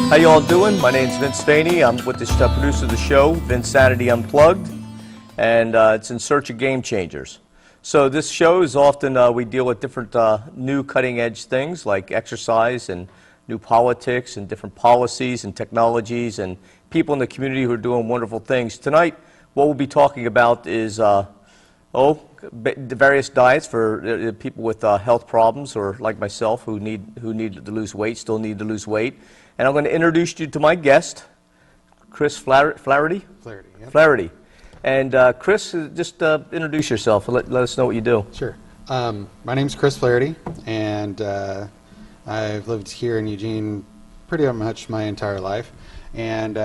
How you all doing? My name's Vince Faney. I'm with the producer of the show, Vinsanity Unplugged, and it's in search of game changers. So this show is often we deal with different new cutting-edge things like exercise and new politics and different policies and technologies and people in the community who are doing wonderful things. Tonight, what we'll be talking about is various diets for people with health problems or like myself who need to lose weight, still need to lose weight. And I'm going to introduce you to my guest, Chris Flaherty. Flaherty, yep. Flaherty. And Chris, just introduce yourself and let us know what you do. Sure. My name's Chris Flaherty, and I've lived here in Eugene pretty much my entire life. And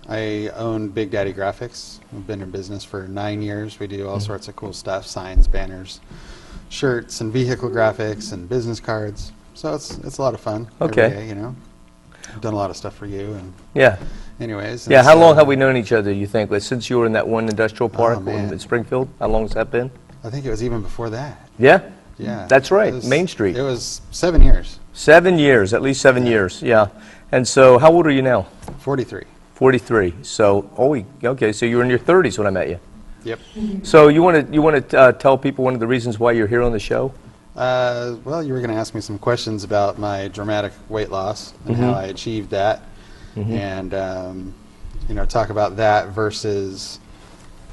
I own Big Daddy Graphics. I've been in business for 9 years. We do all sorts of cool stuff, signs, banners, shirts, and vehicle graphics, and business cards. So it's a lot of fun. Okay. Every day, you know. I've done a lot of stuff for you. And yeah. Anyways. Yeah, how long have we known each other, you think? Since you were in that one industrial park in Springfield? How long has that been? I think it was even before that. Yeah? Yeah. That's right, Main Street. It was 7 years. 7 years, at least 7 years, yeah. And so, how old are you now? 43. 43. So, okay, so you were in your 30s when I met you. Yep. So you want to tell people one of the reasons why you're here on the show? Well, you were going to ask me some questions about my dramatic weight loss and how I achieved that, and you know, talk about that versus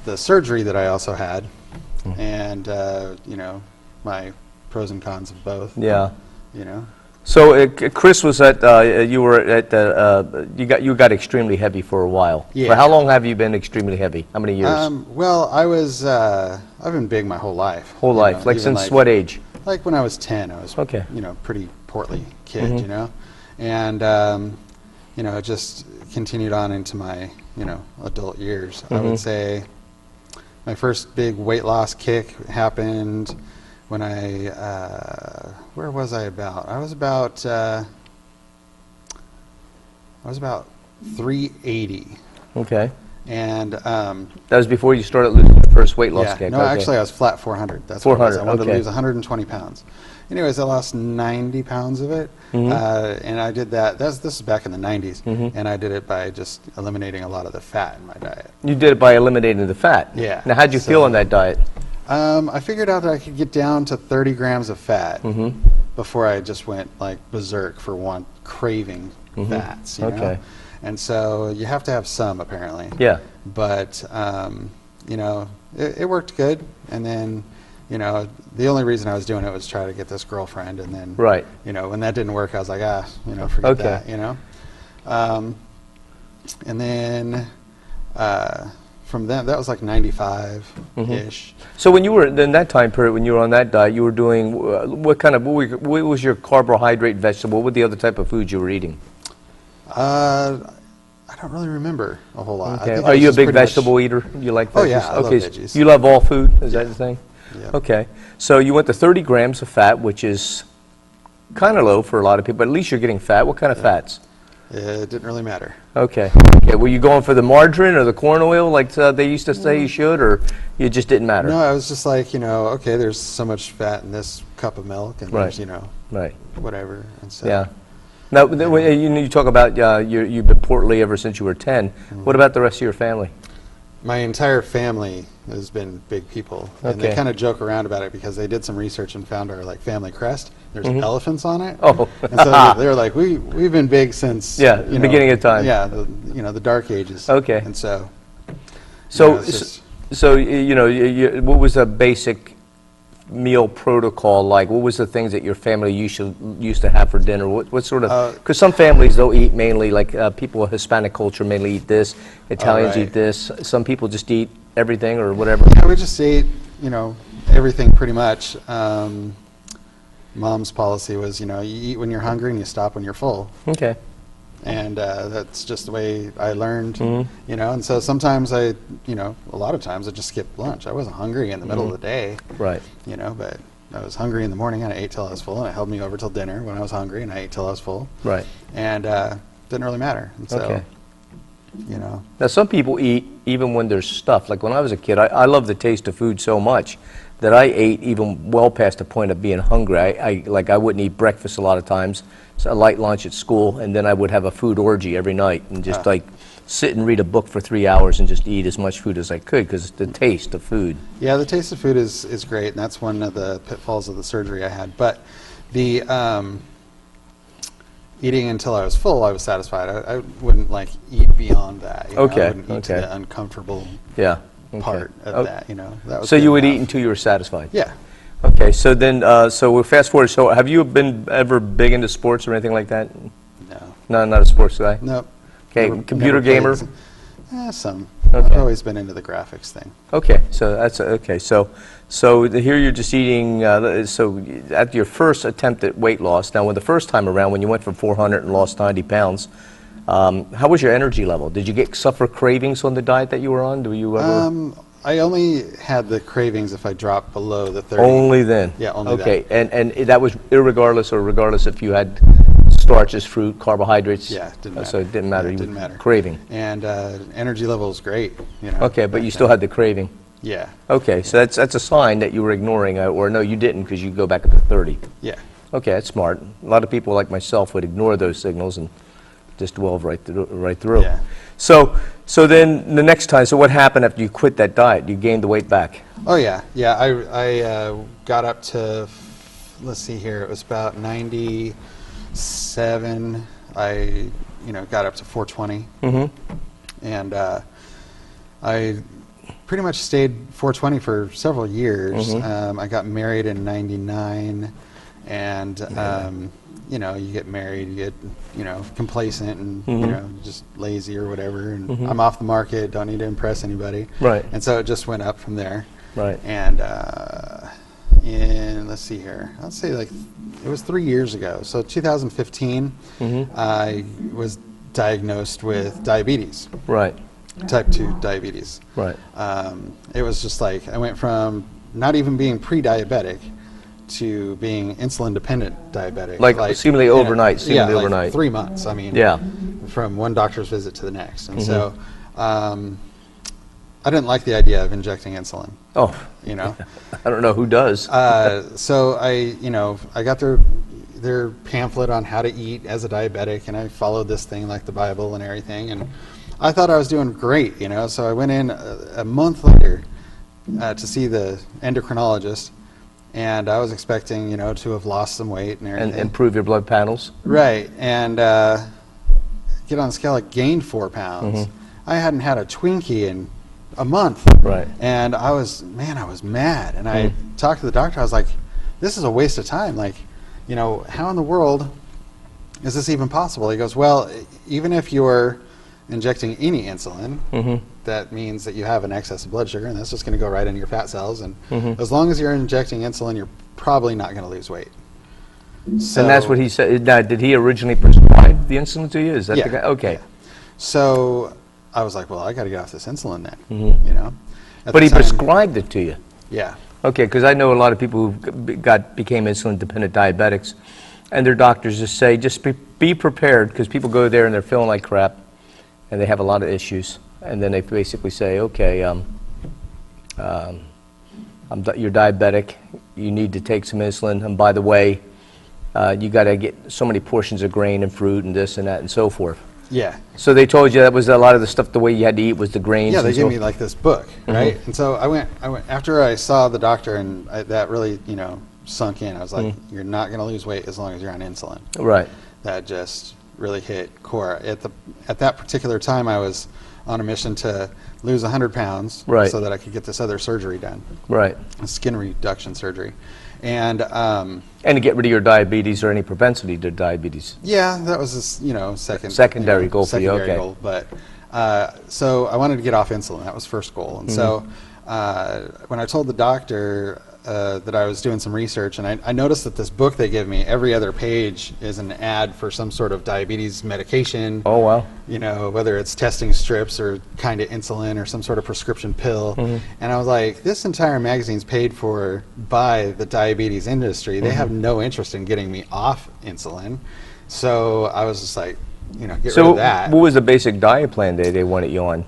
the surgery that I also had, and you know, my pros and cons of both. Yeah. You know. So Chris was at you were at you got extremely heavy for a while. Yeah. For how long have you been extremely heavy? How many years? Well, I've been big my whole life. Whole life, like since what age? Like when I was 10, I was you know, pretty portly kid, you know, and you know, it just continued on into my, you know, adult years. I would say my first big weight loss kick happened when I where was I about? I was about 380. Okay. And that was before you started losing the first weight loss kick. No, actually I was flat 400. That's 400. What it was. I wanted to lose 120 pounds. Anyways, I lost 90 pounds of it, and I did that. This is back in the 90s, and I did it by just eliminating a lot of the fat in my diet. You did it by eliminating the fat. Yeah. Now, how'd you feel on that diet? I figured out that I could get down to 30 grams of fat before I just went like berserk for craving fats. You know? And so you have to have some, apparently. Yeah. But you know, it worked good, and then, you know, the only reason I was doing it was try to get this girlfriend, and then, you know, when that didn't work, I was like, you know, forget that, you know. And then from then, that was like 95-ish. So when you were in that time period, when you were on that diet, you were doing what was your carbohydrate, vegetable? What were the other type of foods you were eating? I don't really remember a whole lot. Okay. Are you a big vegetable eater? You like veggies? Oh yeah, I love veggies. You love all food? Is that the thing? Yeah. Okay. So you went to 30 grams of fat, which is kind of low for a lot of people, but at least you're getting fat. What kind of fats? It didn't really matter. Okay. Were you going for the margarine or the corn oil like they used to say you should, or it just didn't matter? No, I was just like, you know, okay, there's so much fat in this cup of milk, and there's, you know, whatever. And so, yeah. Now, you talk about you've been portly ever since you were 10. What about the rest of your family? My entire family has been big people, and they kind of joke around about it because they did some research and found our like family crest. There's elephants on it. Oh, and so they're like, we've been big since the beginning of time. Yeah, you know, the dark ages. Okay. And so, you know, what was a basic meal protocol like? What was the things that your family used to have for dinner? What sort of, because some families they'll eat mainly like people with Hispanic culture mainly eat this, Italians eat this, some people just eat everything or whatever. Yeah, we just ate, you know, everything pretty much. Mom's policy was, you know, you eat when you're hungry and you stop when you're full. Okay. And that's just the way I learned, you know, and so sometimes you know, a lot of times I just skipped lunch. I wasn't hungry in the middle of the day. Right. You know, but I was hungry in the morning and I ate till I was full, and it held me over till dinner when I was hungry and I ate till I was full. Right. And didn't really matter. And so, you know. Now some people eat even when there's stuff. Like when I was a kid, I loved the taste of food so much that I ate even well past the point of being hungry. I wouldn't eat breakfast a lot of times, so a light lunch at school, and then I would have a food orgy every night and just like sit and read a book for 3 hours and just eat as much food as I could because the taste of food. Yeah, the taste of food is great, and that's one of the pitfalls of the surgery I had. But the eating until I was full, I was satisfied. I wouldn't like eat beyond that. You know? Okay, I wouldn't eat to okay. the uncomfortable Yeah. part of that. You know, that was So good you would eat enough. until you were satisfied? Yeah. Okay, so then, so we'll fast forward. So have you been ever big into sports or anything like that? No. No, not a sports guy? Nope. Okay, computer gamer? Some. Okay. I've always been into the graphics thing. Okay, so that's, okay, so here you're just eating, so at your first attempt at weight loss, now when the first time around, when you went from 400 and lost 90 pounds, how was your energy level? Did you suffer cravings on the diet that you were on? Do you ever? I only had the cravings if I dropped below the 30. Only then? Yeah, only okay. then. And that was irregardless or regardless if you had starches, fruit, carbohydrates? Yeah, it didn't matter. So it didn't matter? Yeah, it You didn't were matter. Craving? And energy level was great. You know, Okay, but back you still then. had the craving? Yeah. Okay, so that's a sign that you were ignoring, or no, you didn't because you go back up to 30. Yeah. Okay, that's smart. A lot of people like myself would ignore those signals and just delve right through. Yeah. So then the next time, so what happened after you quit that diet? You gained the weight back? Oh yeah, yeah. I got up to, let's see here, it was about 97. I got up to 420. Mm-hmm. And I pretty much stayed 420 for several years. Mm-hmm. I got married in 99, and you get married, you get complacent and Mm-hmm. just lazy or whatever, and Mm-hmm. I'm off the market, don't need to impress anybody. Right. And so it just went up from there. Right. And let's see here, I'll say like it was 3 years ago. So 2015, Mm-hmm. I was diagnosed with diabetes, Right. type 2 diabetes. Right. It was just like I went from not even being pre-diabetic to being insulin-dependent diabetic. Like seemingly overnight, Yeah, seemingly like overnight. 3 months. I mean, Yeah. from one doctor's visit to the next. And Mm-hmm. so I didn't like the idea of injecting insulin, Oh, you know. I don't know who does. So I got their pamphlet on how to eat as a diabetic, and I followed this thing like the Bible and everything, and I thought I was doing great, so I went in a month later to see the endocrinologist, and I was expecting, to have lost some weight and everything. And improve your blood panels? Right, and get on the scale, I gained 4 pounds. Mhm. I hadn't had a Twinkie in a month. Right. And I was mad. And I talked to the doctor. I was like, this is a waste of time. Like, how in the world is this even possible? He goes, well, even if you're injecting any insulin, Mm-hmm. that means that you have an excess of blood sugar, and that's just going to go right into your fat cells. And Mhm. as long as you're injecting insulin, you're probably not going to lose weight. So, And that's what he said. Now, did he originally prescribe the insulin to you? Is that Yeah. the guy? Okay. So I was like, well, I got to get off this insulin then, Mhm. At But the he time- prescribed it to you? Yeah. Okay, because I know a lot of people who became insulin-dependent diabetics, and their doctors just say, just be prepared, because people go there and they're feeling like crap, and they have a lot of issues, and then they basically say, okay, you're diabetic, you need to take some insulin, and by the way, you got to get so many portions of grain and fruit and this and that and so forth. Yeah. So they told you that was a lot of the stuff, the way you had to eat was the grains. Yeah, they and gave so- me like this book, right? And so I went after I saw the doctor, and that really, sunk in. I was like, you're not going to lose weight as long as you're on insulin. Right. That just really hit core. At that particular time, I was on a mission to lose 100 pounds, Right. so that I could get this other surgery done, Right. a skin reduction surgery, and And to get rid of your diabetes or any propensity to diabetes. yeah, that was Secondary goal for you, secondary okay. goal, but so I wanted to get off insulin. That was first goal, and so when I told the doctor that I was doing some research, and I noticed that this book they give me, every other page is an ad for some sort of diabetes medication. Oh, wow. Whether it's testing strips or kind of insulin or some sort of prescription pill. And I was like, this entire magazine's paid for by the diabetes industry. They have no interest in getting me off insulin. So I was just like, get rid So of that. what was the basic diet plan they wanted you on?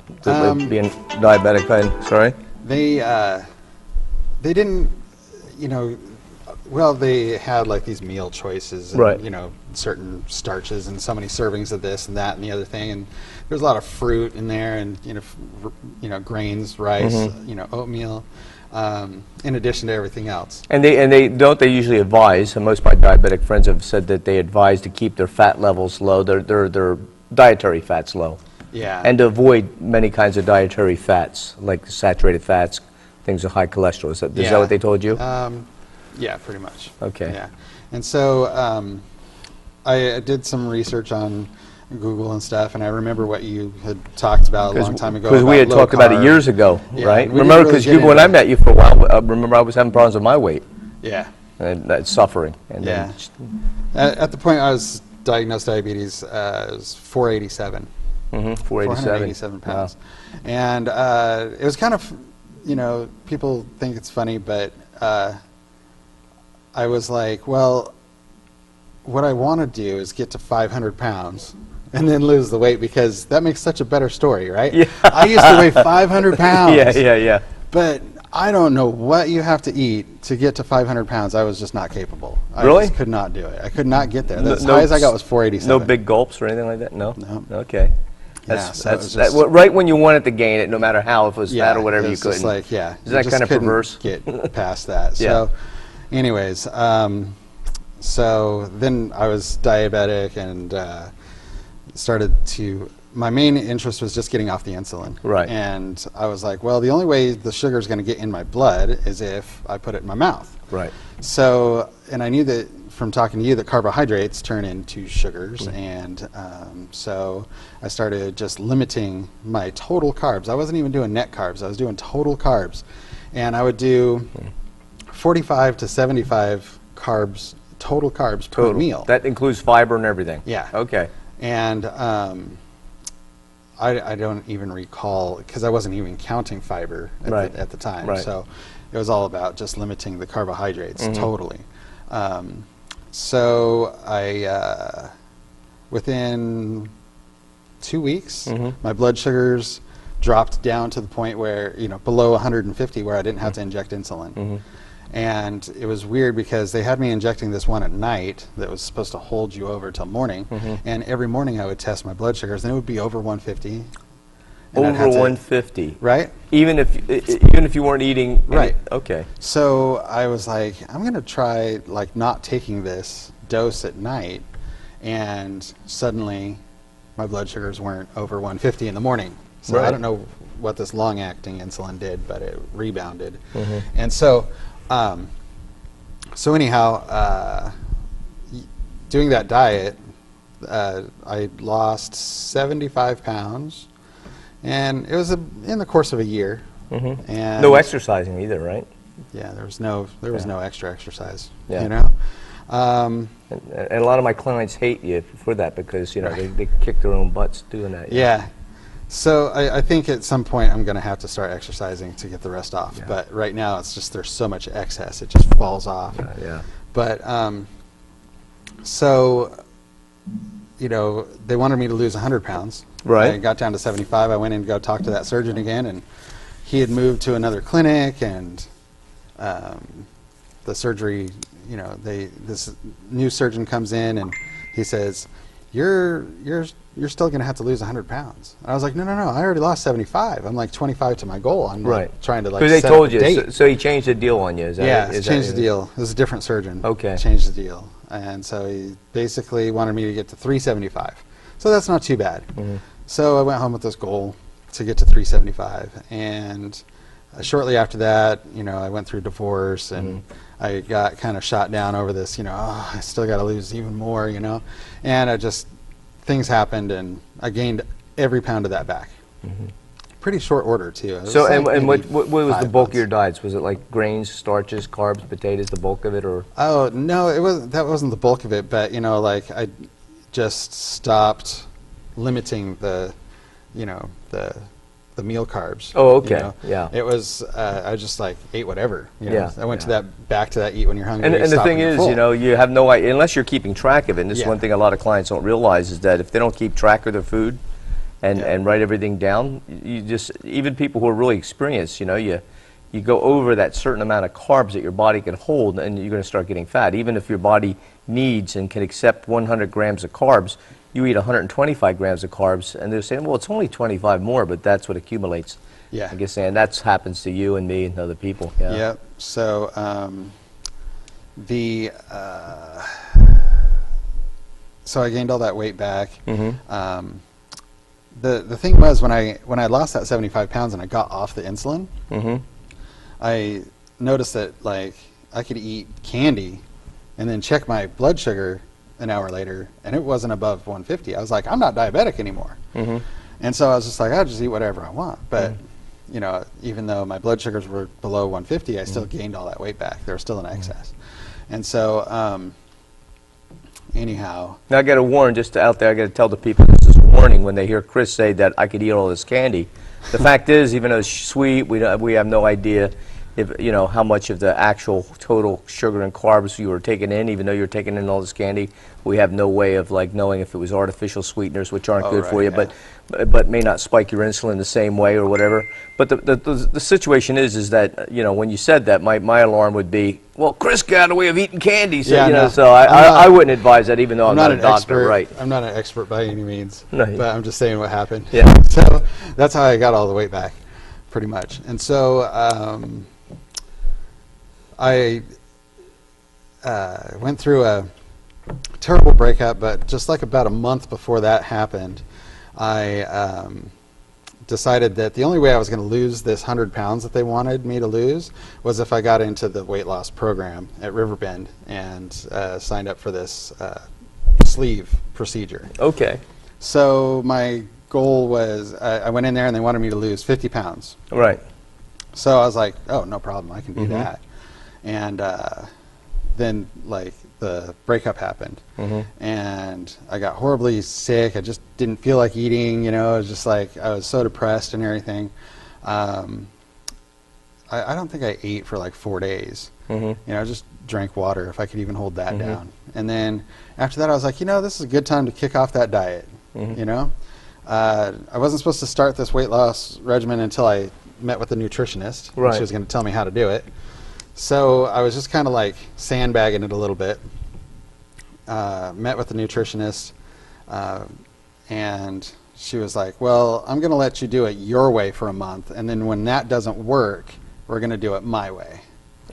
Being diabetic, sorry? They they didn't, you know, well, they had like these meal choices and, Right. you know, certain starches and so many servings of this and that and the other thing. And there's a lot of fruit in there and, you know, grains, rice, you know, oatmeal, in addition to everything else. And they usually advise, and most of my diabetic friends have said that they advise to keep their fat levels low, their dietary fats low. Yeah. And to avoid many kinds of dietary fats, like saturated fats, things with high cholesterol. Is that what they told you? Yeah, pretty much. Okay. Yeah. And so I did some research on Google and stuff, and I remember what you had talked about a long time ago. Because we had low talked about it carb. years ago, Yeah, right? and we Remember, didn't really because get when into I met you for a while, remember I was having problems with my weight Yeah. and suffering. And Yeah. then At the point I was diagnosed diabetes, it was 487. 487. pounds. And it was kind of, you know, people think it's funny, but I was like, well, what I want to do is get to 500 pounds and then lose the weight, because that makes such a better story, right? Yeah. I used to weigh 500 pounds. Yeah. But I don't know what you have to eat to get to 500 pounds. I was just not capable. Really? I just could not do it. I could not get there. No- As high as I got was 487. No big gulps or anything like that? No? No. Okay. Yeah, so it was just- Right when you wanted to gain it, no matter how, if it was fat or whatever, it you was just couldn't. like, yeah. Is that you kind of just couldn't perverse? Get past that. Yeah. So, anyways, so then I was diabetic and started to. My main interest was just getting off the insulin. Right. And I was like, well, the only way the sugar is going to get in my blood is if I put it in my mouth. Right. So, and I knew that from talking to you that carbohydrates turn into sugars, and so I started just limiting my total carbs. I wasn't even doing net carbs. I was doing total carbs. And I would do 45 to 75 carbs, total carbs per meal. That includes fiber and everything? Yeah. Okay. And I don't even recall, because I wasn't even counting fiber at the time. Right. So it was all about just limiting the carbohydrates totally. So I, within 2 weeks, my blood sugars dropped down to the point where, you know, below 150, where I didn't have to inject insulin. And it was weird because they had me injecting this one at night that was supposed to hold you over till morning. And every morning I would test my blood sugars, and it would be over 150. And I'd Over have to- 150? Right? Even if you weren't eating? Right. Okay. So I was like, I'm going to try like not taking this dose at night, and suddenly my blood sugars weren't over 150 in the morning. So Right. I don't know what this long-acting insulin did, but it rebounded. And so, anyhow, doing that diet, I lost 75 pounds, and it was in the course of a year. And No exercising either, right? yeah, there was no extra exercise. Yeah. You know. And a lot of my clients hate you for that, because, you know, they kick their own butts doing that. Yeah. So I think at some point I'm going to have to start exercising to get the rest off. Yeah. But right now it's just there's so much excess, it just falls off. Yeah. But so, you know, they wanted me to lose 100 pounds. Right. I got down to 75. I went in to go talk to that surgeon again, and he had moved to another clinic, and the surgery, you know, this new surgeon comes in and he says, you're still going to have to lose 100 pounds. And I was like, no, I already lost 75. I'm like 25 to my goal. I'm like trying to like Because they set told up a you, date. so he changed the deal on you. Is that Yeah, it? Is changed that, the deal. It was a different surgeon. Okay. Changed the deal. And so he basically wanted me to get to 375. So that's not too bad. So I went home with this goal to get to 375. And shortly after that, you know, I went through divorce, and I got kind of shot down over this, you know, oh, I still got to lose even more, you know. And things happened, and I gained every pound of that back. Pretty short order, too. It was So, like and what maybe was the 5 bulk of months. your diets? Was it like grains, starches, carbs, potatoes, the bulk of it, or? Oh, no, that wasn't the bulk of it, but, you know, like I just stopped limiting the meal carbs. Oh, okay. You know? Yeah. It was, I just like ate whatever. You know? Yeah, I went yeah. back to that eat when you're hungry. And the stop thing when you're is, full. you know, you have no idea, unless you're keeping track of it, and this is Yeah. one thing a lot of clients don't realize, is that if they don't keep track of their food and write everything down, you just, even people who are really experienced, you know, you you go over that certain amount of carbs that your body can hold, and you're going to start getting fat. Even if your body needs and can accept 100 grams of carbs, you eat 125 grams of carbs, and they're saying, well, it's only 25 more, but that's what accumulates. Yeah. I guess, and that happens to you and me and other people. Yeah. Yep. So so I gained all that weight back. Mm-hmm. The thing was, when I lost that 75 pounds and I got off the insulin, Mm-hmm. I noticed that like I could eat candy and then check my blood sugar an hour later, and it wasn't above 150. I was like, I'm not diabetic anymore. Mm-hmm. And so I was just like, I'll just eat whatever I want. But you know, even though my blood sugars were below 150, I still gained all that weight back. They were still in excess. And so anyhow, Now I got to warn, just out there, I got to tell the people, this is a warning when they hear Chris say that I could eat all this candy. The fact is, even though it's sweet, we have no idea if, you know, how much of the actual total sugar and carbs you were taking in, even though you're taking in all this candy. We have no way of like knowing if it was artificial sweeteners, which aren't good for you, but may not spike your insulin the same way or whatever. But the situation is that, you know, when you said that, my alarm would be, well, Chris got away of eating candy, so, Yeah, you know, no, so I wouldn't advise that, even though I'm not a doctor, expert, right? I'm not an expert by any means, No, but I'm just saying what happened. Yeah. So that's how I got all the weight back, pretty much. And so I went through a terrible breakup, but just like about a month before that happened, I decided that the only way I was going to lose this 100 pounds that they wanted me to lose was if I got into the weight loss program at Riverbend and signed up for this sleeve procedure. Okay. So my goal was, I went in there and they wanted me to lose 50 pounds. Right. So I was like, oh, no problem, I can do that. And then like the breakup happened, and I got horribly sick. I just didn't feel like eating, you know. It was just like I was so depressed and everything. I don't think I ate for like 4 days. You know, I just drank water if I could even hold that down. And then after that, I was like, you know, this is a good time to kick off that diet. You know, I wasn't supposed to start this weight loss regimen until I met with a nutritionist. Right. She was going to tell me how to do it. So I was just kind of like sandbagging it a little bit. Met with the nutritionist, and she was like, well, I'm going to let you do it your way for a month, and then when that doesn't work, we're going to do it my way.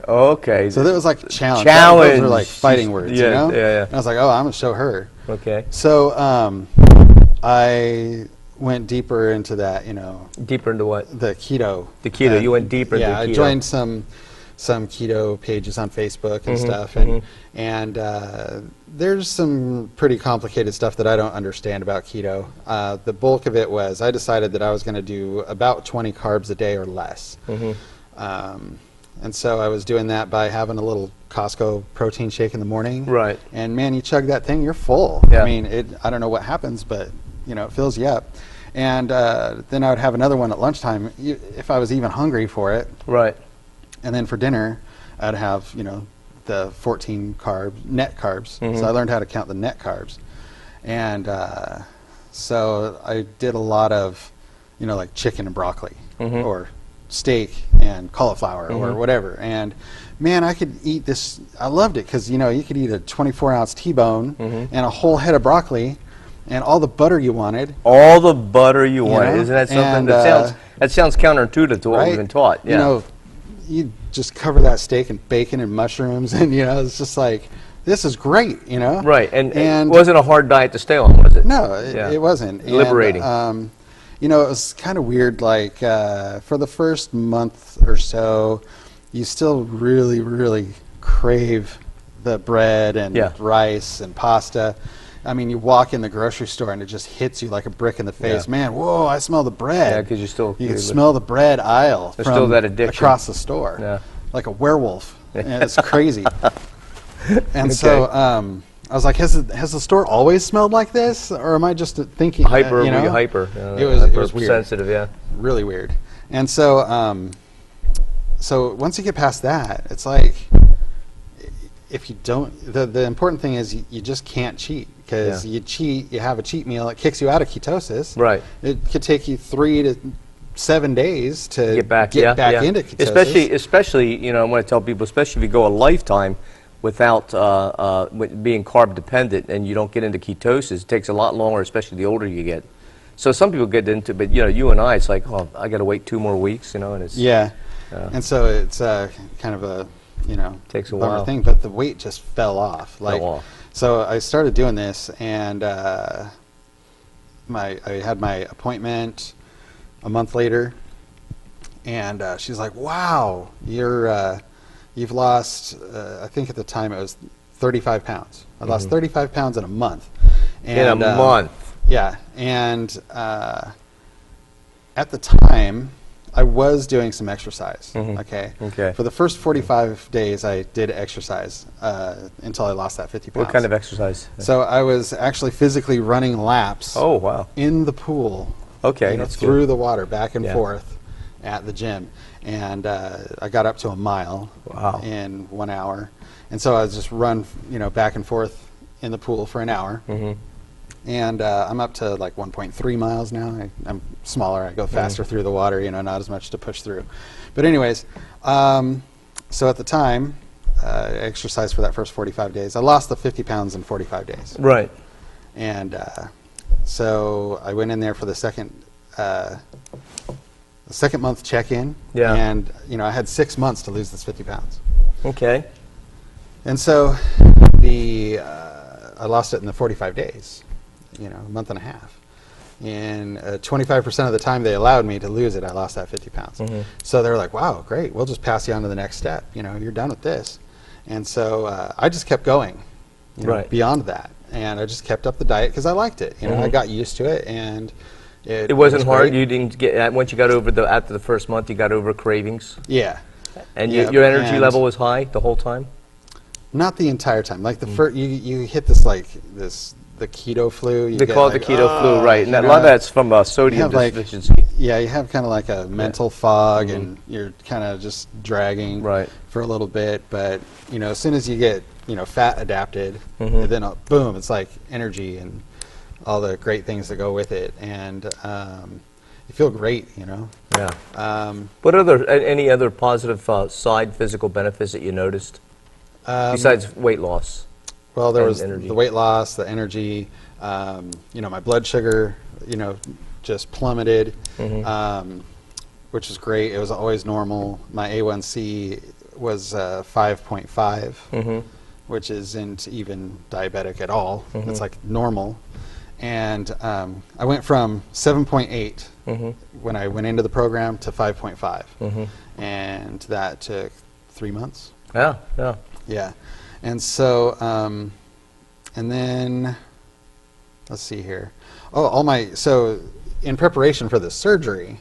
Okay. So that was like challenge. Challenge. Those were like fighting words, Yeah, you know? yeah. And I was like, oh, I'm going to show her. Okay. So I went deeper into that, you know. Deeper into what? The keto. The keto. You went deeper into keto. Yeah, I joined some keto pages on Facebook and stuff, and there's some pretty complicated stuff that I don't understand about keto. The bulk of it was I decided that I was going to do about 20 carbs a day or less. And so I was doing that by having a little Costco protein shake in the morning. Right. And man, you chug that thing, you're full. Yeah. I mean, I don't know what happens, but you know, it fills you up. And then I would have another one at lunchtime if I was even hungry for it. Right. And then for dinner, I'd have, you know, the 14 net carbs. So I learned how to count the net carbs. And so I did a lot of, you know, like chicken and broccoli or steak and cauliflower or whatever. And man, I could eat this. I loved it because, you know, you could eat a 24-ounce T-bone and a whole head of broccoli and all the butter you wanted. All the butter you wanted. know? Isn't that something And, that sounds counterintuitive to what we've been taught? Yeah. You know, you just cover that steak in bacon and mushrooms, and you know, it's just like, this is great, you know. Right, and it wasn't a hard diet to stay on, was it? No, it wasn't. Liberating. And, you know, it was kind of weird. Like for the first month or so, you still really, really crave the bread and rice and pasta. I mean, you walk in the grocery store and it just hits you like a brick in the face. Man, whoa, I smell the bread. Yeah, because you can smell the bread aisle there's from still that addiction across the store. Yeah. Like a werewolf. And it's crazy. And so I was like, has the store always smelled like this? Or am I just thinking, hyper, you know? hyper. It was weird. Sensitive, yeah. Really weird. And so, so once you get past that, it's like, if you don't, the important thing is you just can't cheat, because you have a cheat meal, it kicks you out of ketosis. Right. It could take you 3 to 7 days to Get back into ketosis. Especially, you know, I want to tell people, especially if you go a lifetime without being carb dependent and you don't get into ketosis, it takes a lot longer, especially the older you get. So some people get into, but you know, you and I, it's like, oh, I got to wait 2 more weeks, you know, and it's and so it's kind of a, you know, takes a bummer while thing, but the weight just fell off. So I started doing this, and I had my appointment a month later, and she's like, "Wow, you've lost." I think at the time it was 35 pounds. I lost 35 pounds in a month. And, in a month. Yeah, and at the time, I was doing some exercise. Okay. For the first 45 days, I did exercise until I lost that 50 pounds. What kind of exercise? So I was actually physically running laps. Oh, wow. In the pool. Okay, you know, that's through good. the water, back and forth at the gym, and I got up to a mile in 1 hour, and so I was just run, you know, back and forth in the pool for an hour. And I'm up to like 1.3 miles now. I'm smaller. I go faster through the water, you know, not as much to push through. But anyways, so at the time, I exercised for that first 45 days. I lost the 50 pounds in 45 days. Right. And so I went in there for the second month check-in. And, you know, I had 6 months to lose this 50 pounds. Okay. And so I lost it in the 45 days. You know, a month and a half. And 25% of the time they allowed me to lose it, I lost that 50 pounds. So they're like, wow, great, we'll just pass you on to the next step. You know, you're done with this. And so I just kept going, you know, beyond that. And I just kept up the diet because I liked it. You know, I got used to it, and it wasn't was hard. great. You didn't get, once you got over after the first month, you got over cravings. Yeah. And your energy level was high the whole time. Not the entire time. Like the first, you hit this the keto flu. They call it the keto flu, right? And a lot of that's from sodium deficiency. Yeah, you have kind of like a mental fog, and you're kind of just dragging for a little bit. But you know, as soon as you get, you know, fat adapted, and then boom, it's like energy and all the great things that go with it, and you feel great, you know. Yeah. What any other positive side physical benefits that you noticed besides weight loss? Well, there was the weight loss, the energy, you know, my blood sugar, you know, just plummeted, which is great. It was always normal. My A1C was 5.5, which isn't even diabetic at all. It's like normal. And I went from 7.8 when I went into the program to 5.5. And that took 3 months. Yeah. And so, and then, let's see here. So in preparation for this surgery,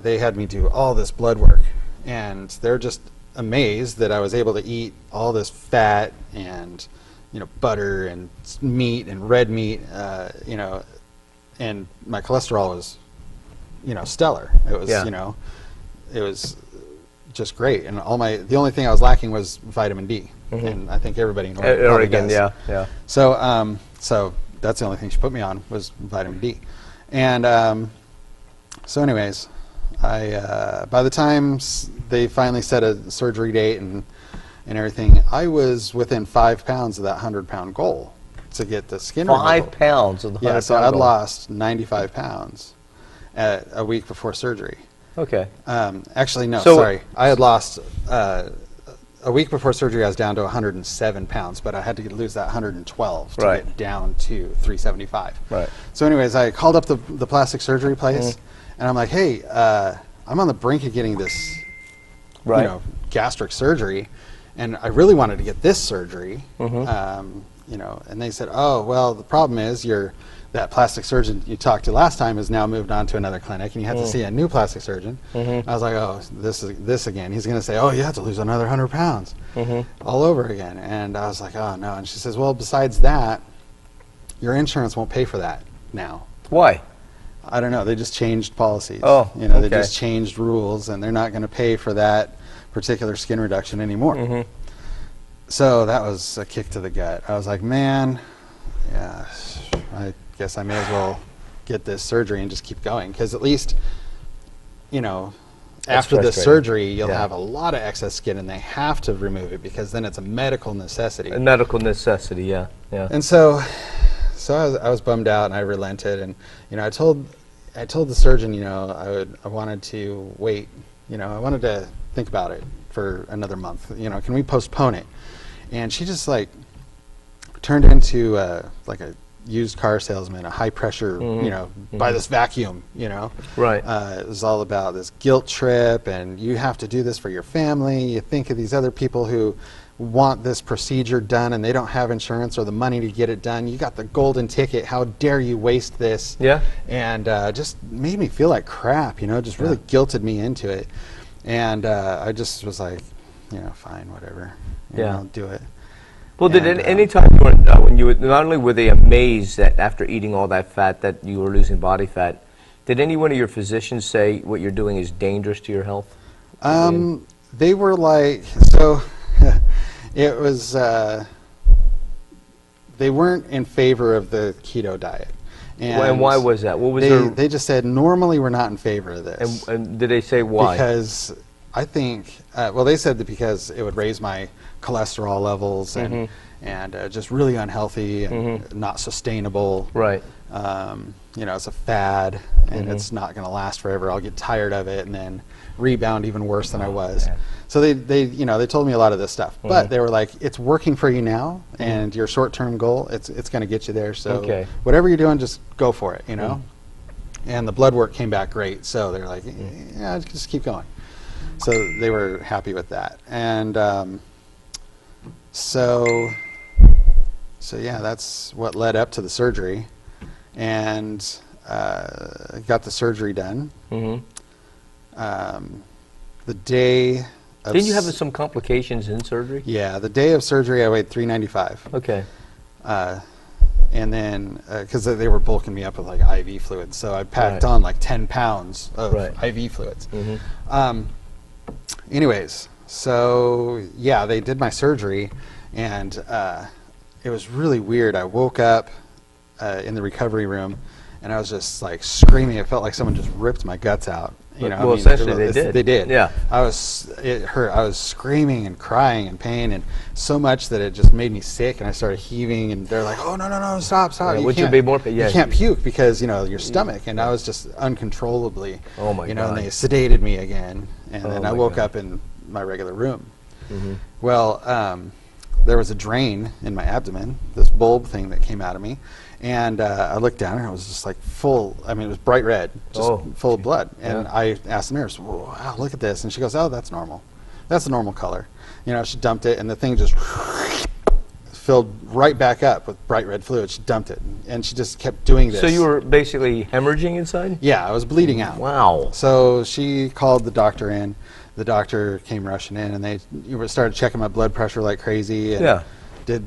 they had me do all this blood work, and they're just amazed that I was able to eat all this fat and, you know, butter and meat and red meat, you know, and my cholesterol was, you know, stellar. It was, you know, it was just great, and the only thing I was lacking was vitamin D, and I think everybody in Oregon does. So so that's the only thing she put me on was vitamin D, and so anyways, I by the time they finally set a surgery date and everything, I was within 5 pounds of that 100-pound goal to get the skin removal. 5 pounds of the 100-pound goal. Yeah, so I'd lost 95 pounds a week before surgery. Okay. Actually, no, sorry. I had lost, a week before surgery, I was down to 107 pounds, but I had to lose that 112 to get down to 375. Right. So anyways, I called up the plastic surgery place, and I'm like, hey, I'm on the brink of getting this, you know, gastric surgery, and I really wanted to get this surgery, you know, and they said, oh, well, the problem is that plastic surgeon you talked to last time has now moved on to another clinic, and you have to see a new plastic surgeon. I was like, oh, this again. He's going to say, oh, you have to lose another 100 pounds all over again. And I was like, oh, no. And she says, well, besides that, your insurance won't pay for that now. Why? I don't know. They just changed policies. Oh, you know, they just changed rules, and they're not going to pay for that particular skin reduction anymore. So that was a kick to the gut. I was like, man, yeah, I guess I may as well get this surgery and just keep going, because at least, you know, That's after the frustrating. surgery, you'll Yeah. have a lot of excess skin, and they have to remove it because then it's a medical necessity. A medical necessity, yeah. And so I was bummed out, and I relented, and you know, I told the surgeon, you know, I wanted to wait, you know, I wanted to think about it for another month. You know, can we postpone it? And she just like turned into like a used car salesman, a high pressure, you know, buy this vacuum, you know. Right. It was all about this guilt trip, and you have to do this for your family. You think of these other people who want this procedure done and they don't have insurance or the money to get it done. You got the golden ticket. How dare you waste this? Yeah. And just made me feel like crap, you know, just really guilted me into it. And I just was like, you know, fine, whatever. You know, I'll do it. Well, did And, any time you were, when you were, not only were they amazed that after eating all that fat that you were losing body fat, did any one of your physicians say what you're doing is dangerous to your health? They were like, so it was, they weren't in favor of the keto diet. And why was that? What was they just said, normally we're not in favor of this. and did they say why? Because I think, well, they said that because it would raise my cholesterol levels and just really unhealthy and not sustainable. Right. You know, it's a fad and it's not going to last forever. I'll get tired of it and then rebound even worse than I was. man. So they you know, they told me a lot of this stuff, but they were like, it's working for you now, and your short-term goal, it's going to get you there. So whatever you're doing, just go for it, you know. And the blood work came back great, so they're like, yeah, just keep going. So they were happy with that, and so yeah, that's what led up to the surgery, and got the surgery done. The day of Didn't you have some complications in surgery? Yeah, the day of surgery I weighed 395. Okay. And then, because they were bulking me up with like IV fluids, so I packed on like 10 pounds of IV fluids. Anyways, so yeah, they did my surgery, and it was really weird. I woke up in the recovery room, and I was just like screaming. It felt like someone just ripped my guts out. You know, Well, I mean, essentially they did. They did. Yeah. It hurt. I was screaming and crying in pain, and so much that it just made me sick, and I started heaving, and they're like, oh, no, stop. Yeah, You would you can't- be more- You can't puke because, you know, your stomach, and I was just uncontrollably, Oh, my you know, God. and they sedated me again, and then Oh, I my woke God. up in my regular room. Well, there was a drain in my abdomen, this bulb thing that came out of me, and I looked down and it was just like full, I mean, it was bright red, just full of blood. And I asked the nurse, wow, look at this. And she goes, oh, that's normal. That's a normal color. You know, she dumped it, and the thing just filled right back up with bright red fluid. She dumped it, and she just kept doing this. So you were basically hemorrhaging inside? Yeah, I was bleeding out. Wow. So she called the doctor in. The doctor came rushing in, and they started checking my blood pressure like crazy. And did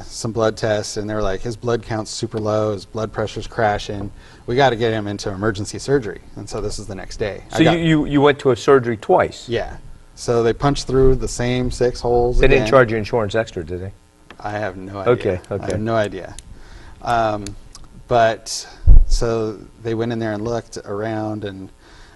some blood tests, and they were like, his blood count's super low, his blood pressure's crashing. We got to get him into emergency surgery. And so this is the next day. So you went to a surgery twice? Yeah. So they punched through the same 6 holes They again. didn't charge your insurance extra, did they? I have no idea. Okay. I have no idea. But so they went in there and looked around, and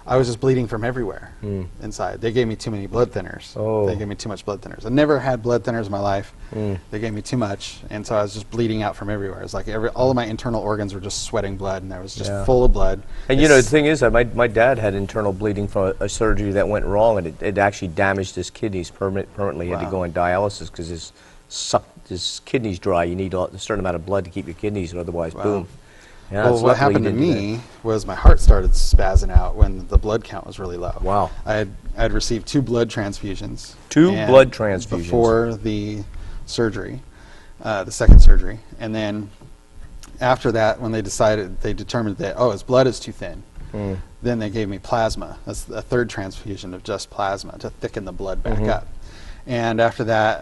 I was just bleeding from everywhere inside. They gave me too many blood thinners. They gave me too much blood thinners. I never had blood thinners in my life. They gave me too much, and so I was just bleeding out from everywhere. It was like all of my internal organs were just sweating blood, and I was just full of blood. And you know, the thing is that my dad had internal bleeding from a surgery that went wrong, and it actually damaged his kidneys permanently. He had to go on dialysis because his kidneys dry. You need a certain amount of blood to keep your kidneys, or otherwise, boom. Yeah, well, what happened to me was my heart started spazzing out when the blood count was really low. Wow. I'd received 2 blood transfusions. 2 blood transfusions. Before the surgery, the second surgery. And then after that, when they determined that, his blood is too thin, then they gave me plasma. That's a 3rd transfusion of just plasma to thicken the blood back up. And after that,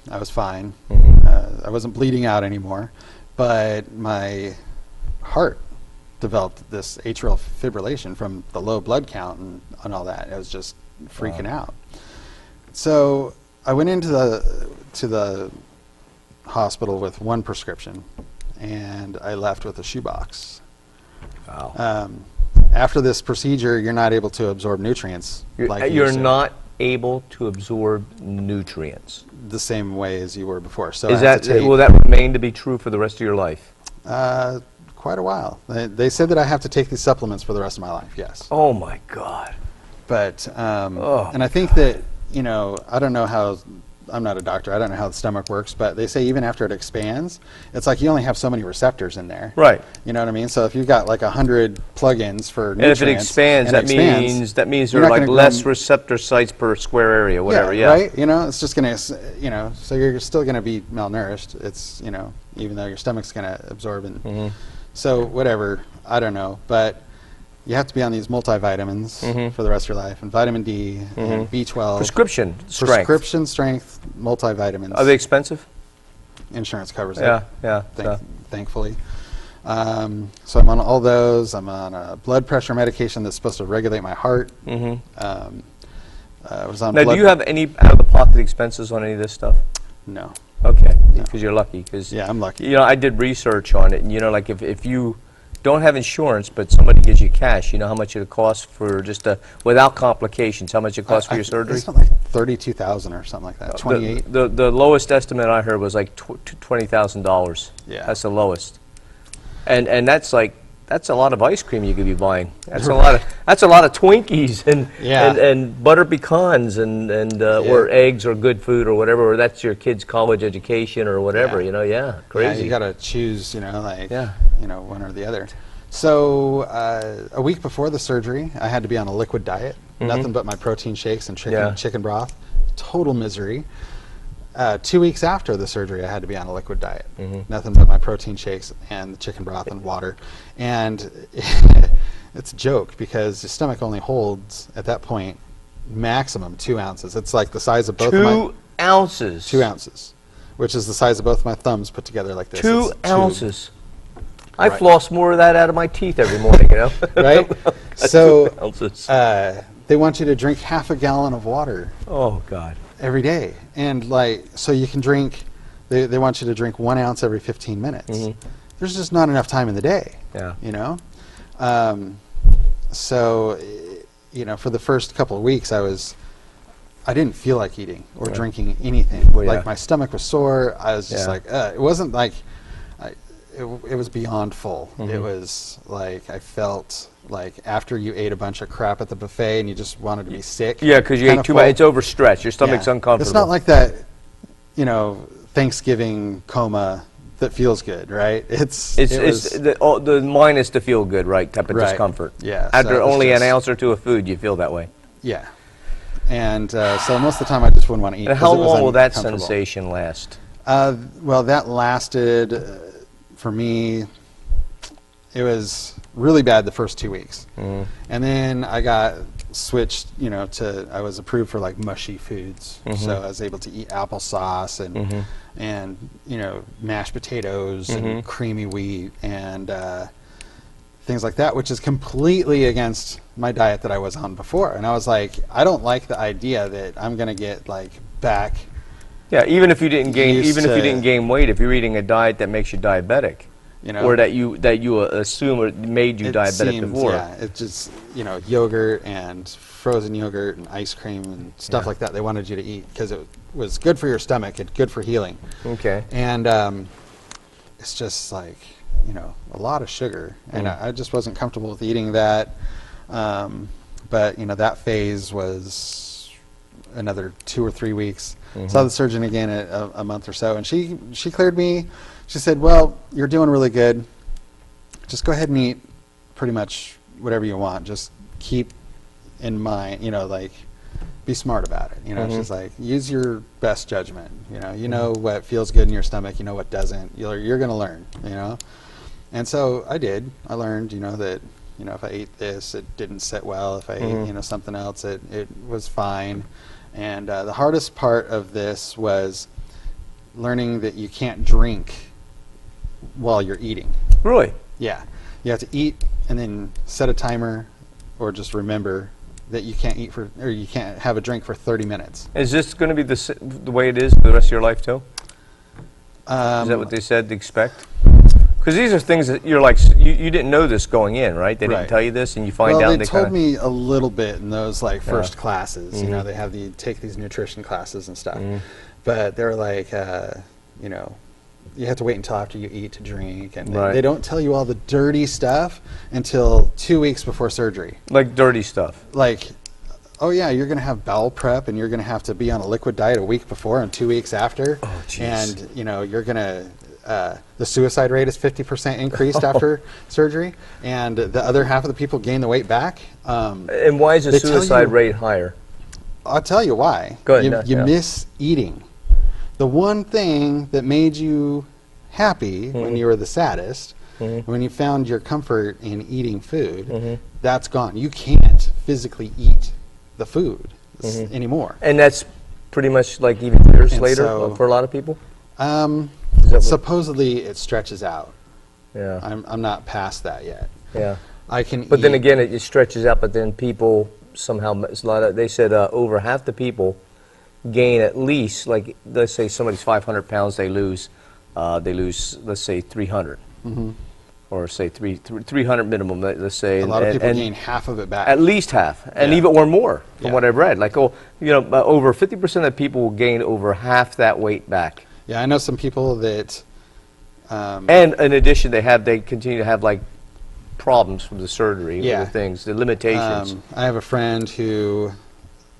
I was fine. I wasn't bleeding out anymore, but my heart developed this atrial fibrillation from the low blood count and all that. It was just freaking out. So I went into the hospital with 1 prescription, and I left with a shoebox. Wow. After this procedure, you're not able to absorb nutrients. Like You're used to, not able to absorb nutrients. the same way as you were before. So Is I have that to take, will that remain to be true for the rest of your life? quite a while. They said that I have to take these supplements for the rest of my life. Yes. Oh my God. But Oh, and I think that, you know, I don't know how. I'm not a doctor. I don't know how the stomach works, but they say even after it expands, it's like you only have so many receptors in there. Right. You know what I mean? So if you've got like 100 plugins for And if nutrients, it expands, and that means there you're are not like gonna less grow receptor sites per square area, whatever. Yeah. Right. You know, it's just gonna, you know, so you're still gonna be malnourished. It's, you know, even though your stomach's gonna absorb and so whatever. I don't know, but you have to be on these multivitamins for the rest of your life, and vitamin D and B12. Prescription strength. Prescription strength multivitamins. Are they expensive? Insurance covers Yeah, it. yeah. Thankfully. So I'm on all those. I'm on a blood pressure medication that's supposed to regulate my heart. I was on Now, blood do you have any out-of-the-pocket expenses on any of this stuff? No. Okay, because you're lucky. Cause, Yeah, I'm lucky. You know, I did research on it, and you know, like if you don't have insurance, but somebody gives you cash, you know how much it costs for just without complications, how much it costs for your surgery? It's something like 32,000 or something like that. 28. The lowest estimate I heard was like $20,000. Yeah. That's the lowest. And that's like, that's a lot of ice cream you could be buying. That's a lot of Twinkies and butter pecans and or eggs or good food or whatever, or that's your kid's college education or whatever, you know, crazy. Yeah, you got to choose, you know, like, Yeah. you know, one or the other. So a week before the surgery, I had to be on a liquid diet, nothing but my protein shakes and chicken broth. Total misery. 2 weeks after the surgery, I had to be on a liquid diet, nothing but my protein shakes and the chicken broth and water. And it's a joke because your stomach only holds, at that point, maximum 2 ounces. It's like the size of both of my... 2 ounces? 2 ounces, which is the size of both my thumbs put together like this. 2 ounces. I Right. floss more of that out of my teeth every morning, you know? Right? So 2 ounces. they want you to drink half a gallon of water Oh, God. every day. And like, so you can drink, they want you to drink 1 ounce every 15 minutes. There's just not enough time in the day, Yeah. you know? So, you know, for the first couple of weeks, I didn't feel like eating or drinking anything. Well, like my stomach was sore. I was just Yeah. like, it wasn't like, it was beyond full. It was like, I felt like after you ate a bunch of crap at the buffet and you just wanted to be sick. Yeah, because you kinda ate too full. much. It's overstretched. Your stomach's Yeah. uncomfortable. It's not like that, you know, Thanksgiving coma that feels good, right? It's the minus to feel good, right? Type of Right. discomfort. Yeah, so After it was only an just- ounce or two of food, you feel that way. Yeah. And so most of the time I just wouldn't want to eat. And 'cause how it was long will that uncomfortable. sensation last? Well, that lasted, for me, it was really bad the first 2 weeks. And then I got switched, you know, I was approved for like mushy foods. So I was able to eat applesauce and you know, mashed potatoes and creamy wheat and things like that, which is completely against my diet that I was on before. And I was like, I don't like the idea that I'm going to get like back. Yeah, even if you didn't gain, Used even if you to- didn't gain weight, if you're eating a diet that makes you diabetic, You know, or that you assume or made you it diabetic seems, before. yeah, it just, you know, yogurt and frozen yogurt and ice cream and stuff like that they wanted you to eat because it was good for your stomach and good for healing. Okay. And it's just like, you know, a lot of sugar. And I just wasn't comfortable with eating that. But, you know, that phase was another 2 or 3 weeks. Saw the surgeon again at a month or so, and she cleared me. She said, well, you're doing really good. Just go ahead and eat pretty much whatever you want. Just keep in mind, you know, like, be smart about it. You know, she's like, use your best judgment. You know what feels good in your stomach. You know what doesn't. You're going to learn, you know. And so I did. I learned, you know, that, you know, if I ate this, it didn't sit well. If I ate, you know, something else, it was fine. And the hardest part of this was learning that you can't drink while you're eating. Really? Yeah. You have to eat and then set a timer or just remember that you can't eat or you can't have a drink for 30 minutes. Is this going to be the way it is for the rest of your life too? Is that what they said to expect? Because these are things that you're like, you didn't know this going in, right? They didn't Right. tell you this, and you find Well, out. they And told kinda, me a little bit in those like first classes. You know, they have take these nutrition classes and stuff. But they're like, you know, you have to wait until after you eat to drink, and Right. they don't tell you all the dirty stuff until 2 weeks before surgery. like dirty stuff. Like, oh yeah, you're going to have bowel prep, and you're going to have to be on a liquid diet a week before and 2 weeks after. Oh, jeez. And you know, you're going to the suicide rate is 50% increased after surgery, and the other half of the people gain the weight back. And why is the They tell suicide you- rate higher? I'll tell you why. Go ahead, You, no, you yeah. miss eating. The one thing that made you happy when you were the saddest, when you found your comfort in eating food, that's gone. You can't physically eat the food anymore. And that's pretty much like even years And later so- for a lot of people. Is that what- Supposedly it stretches out. Yeah, I'm not past that yet. yeah. I can But then eat- again, it stretches out. But then people somehow, it's a lot of, they said over half the people gain at least, like let's say somebody's 500 pounds, they lose let's say 300, or say 300 minimum. Let's say a lot of people and gain half of it back. at least half, and Yeah. even or more from Yeah. what I've read. Like over 50% of people will gain over half that weight back. Yeah, I know some people that. And in addition, they continue to have like problems from the surgery, Yeah. the things, the limitations. I have a friend who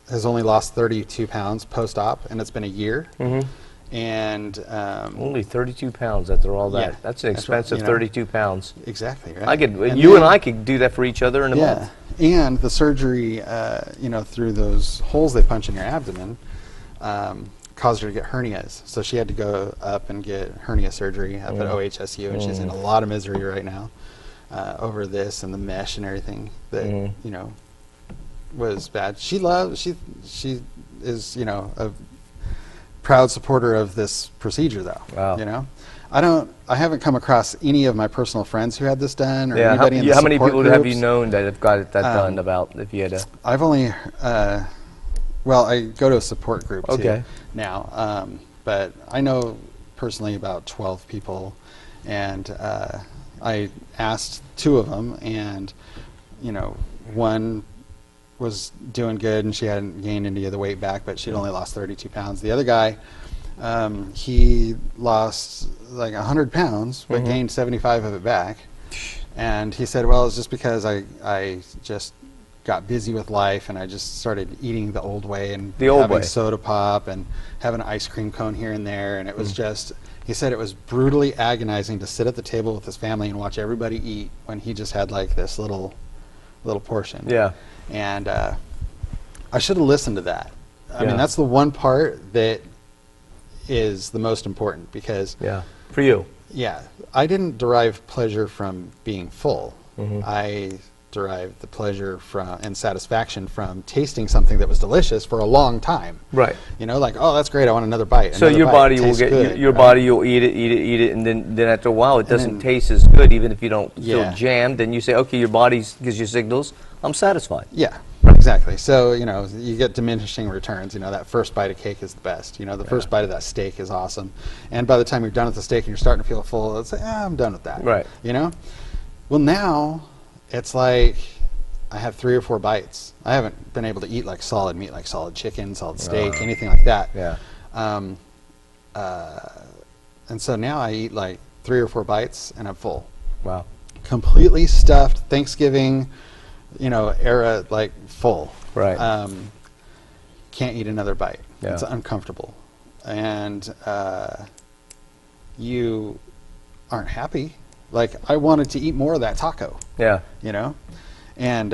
has only lost 32 pounds post-op, and it's been a year. And Only 32 pounds after all that. Yeah, That's an that's right, expensive you know. 32 pounds. exactly, right? I could, And you and then- I could do that for each other in a Yeah, month. and the surgery, you know, through those holes they punch in your abdomen, caused her to get hernias. So she had to go up and get hernia surgery up at OHSU, and she's in a lot of misery right now over this and the mesh and everything that you know was bad. She is, you know, a proud supporter of this procedure, though. Wow. You know, I haven't come across any of my personal friends who had this done, or Yeah, anybody in the how many support people have you groups. known that have got that done about, if you had to? I've only, well, I go to a support group too Okay. now, but I know personally about 12 people, and I asked 2 of them, and you know, one was doing good and she hadn't gained any of the weight back, but she'd only lost 32 pounds. The other guy, he lost like 100 pounds, but gained 75 of it back. And he said, well, it's just because I just got busy with life, and I just started eating the old way, and The old having way. soda pop and having an ice cream cone here and there. And it was just, he said it was brutally agonizing to sit at the table with his family and watch everybody eat when he just had like this little portion. Yeah. And I should have listened to that. I Yeah. mean, that's the one part that is the most important, because Yeah. For you. yeah, I didn't derive pleasure from being full. I derived the pleasure from and satisfaction from tasting something that was delicious for a long time. Right. You know, like, oh, that's great, I want another bite. So Another your bite. body It will tastes get good, your right? body will eat it, and then after a while it doesn't then- taste as good, even if you don't feel Yeah. jammed. And you say, okay, your body gives you signals. I'm satisfied. Yeah, exactly. So, you know, you get diminishing returns. You know, that first bite of cake is the best. You know, the first bite of that steak is awesome. And by the time you're done with the steak and you're starting to feel full, it's like, I'm done with that. Right. You know? Well, now it's like I have 3 or 4 bites. I haven't been able to eat like solid meat, like solid chicken, solid steak, anything like that. Yeah. And so now I eat like 3 or 4 bites and I'm full. Wow. Completely stuffed, Thanksgiving, you know, era, like full. Right. Can't eat another bite. Yeah. It's uncomfortable. And you aren't happy. Like, I wanted to eat more of that taco, Yeah. you know? And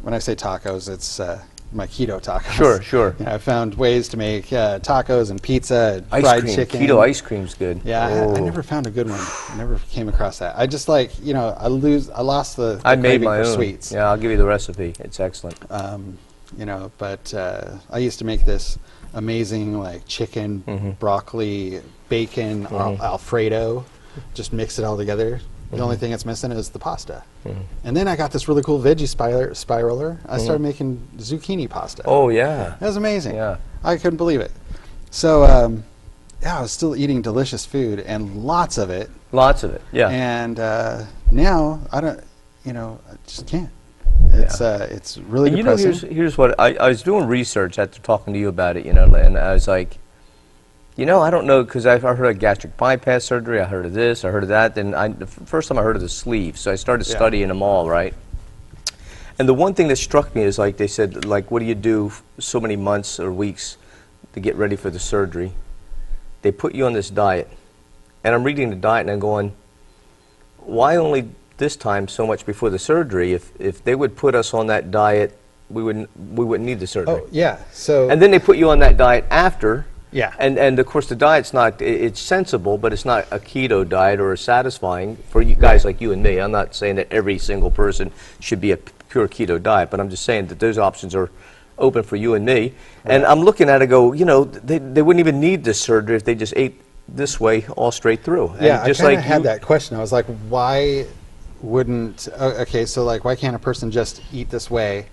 when I say tacos, it's my keto tacos. Sure, sure. You know, I found ways to make tacos and pizza, and Ice fried cream. chicken. Keto ice cream's good. Yeah, I Oh. never found a good one. I never came across that. I just like, you know, I lost the I made craving my for own. sweets. Yeah, I'll give you the recipe. It's excellent. You know, but I used to make this amazing like chicken, broccoli, bacon, Alfredo, just mix it all together. The only thing it's missing is the pasta. And then I got this really cool veggie spiraler. I started making zucchini pasta. Oh yeah. That was amazing. Yeah. I couldn't believe it. So yeah, I was still eating delicious food and lots of it. Lots of it, yeah. And now I don't, I just can't. It's really depressing. Here's what I was doing research after talking to you about it, and I was like, I don't know, because I heard of gastric bypass surgery, I heard of this, I heard of that. Then the first time I heard of the sleeve, so I started studying them all, right? And the one thing that struck me is, like they said, like, what do you do so many months or weeks to get ready for the surgery? They put you on this diet, and I'm reading the diet and I'm going, why only this time so much before the surgery? If they would put us on that diet, we wouldn't need the surgery. Oh yeah. So. And then they put you on that diet after. Yeah. And of course the diet's not, it's sensible, but it's not a keto diet or a satisfying for you guys like you and me. I'm not saying that every single person should be a pure keto diet, but I'm just saying that those options are open for you and me. And I'm looking at it, go, they wouldn't even need this surgery if they just ate this way all straight through. Yeah, and just I kind of had that question. I was like, why wouldn't, okay, so like, why can't a person just eat this way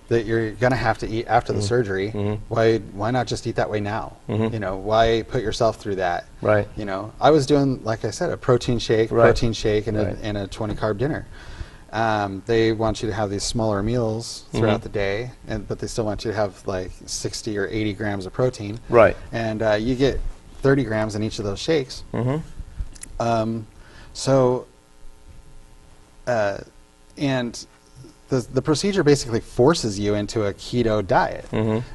that you're going to have to eat after the surgery? Why not just eat that way now? Why put yourself through that? Right. I was doing, like I said, a protein shake, and a 20 carb dinner. They want you to have these smaller meals throughout the day, but they still want you to have like 60 or 80 grams of protein. Right. And you get 30 grams in each of those shakes. And the procedure basically forces you into a keto diet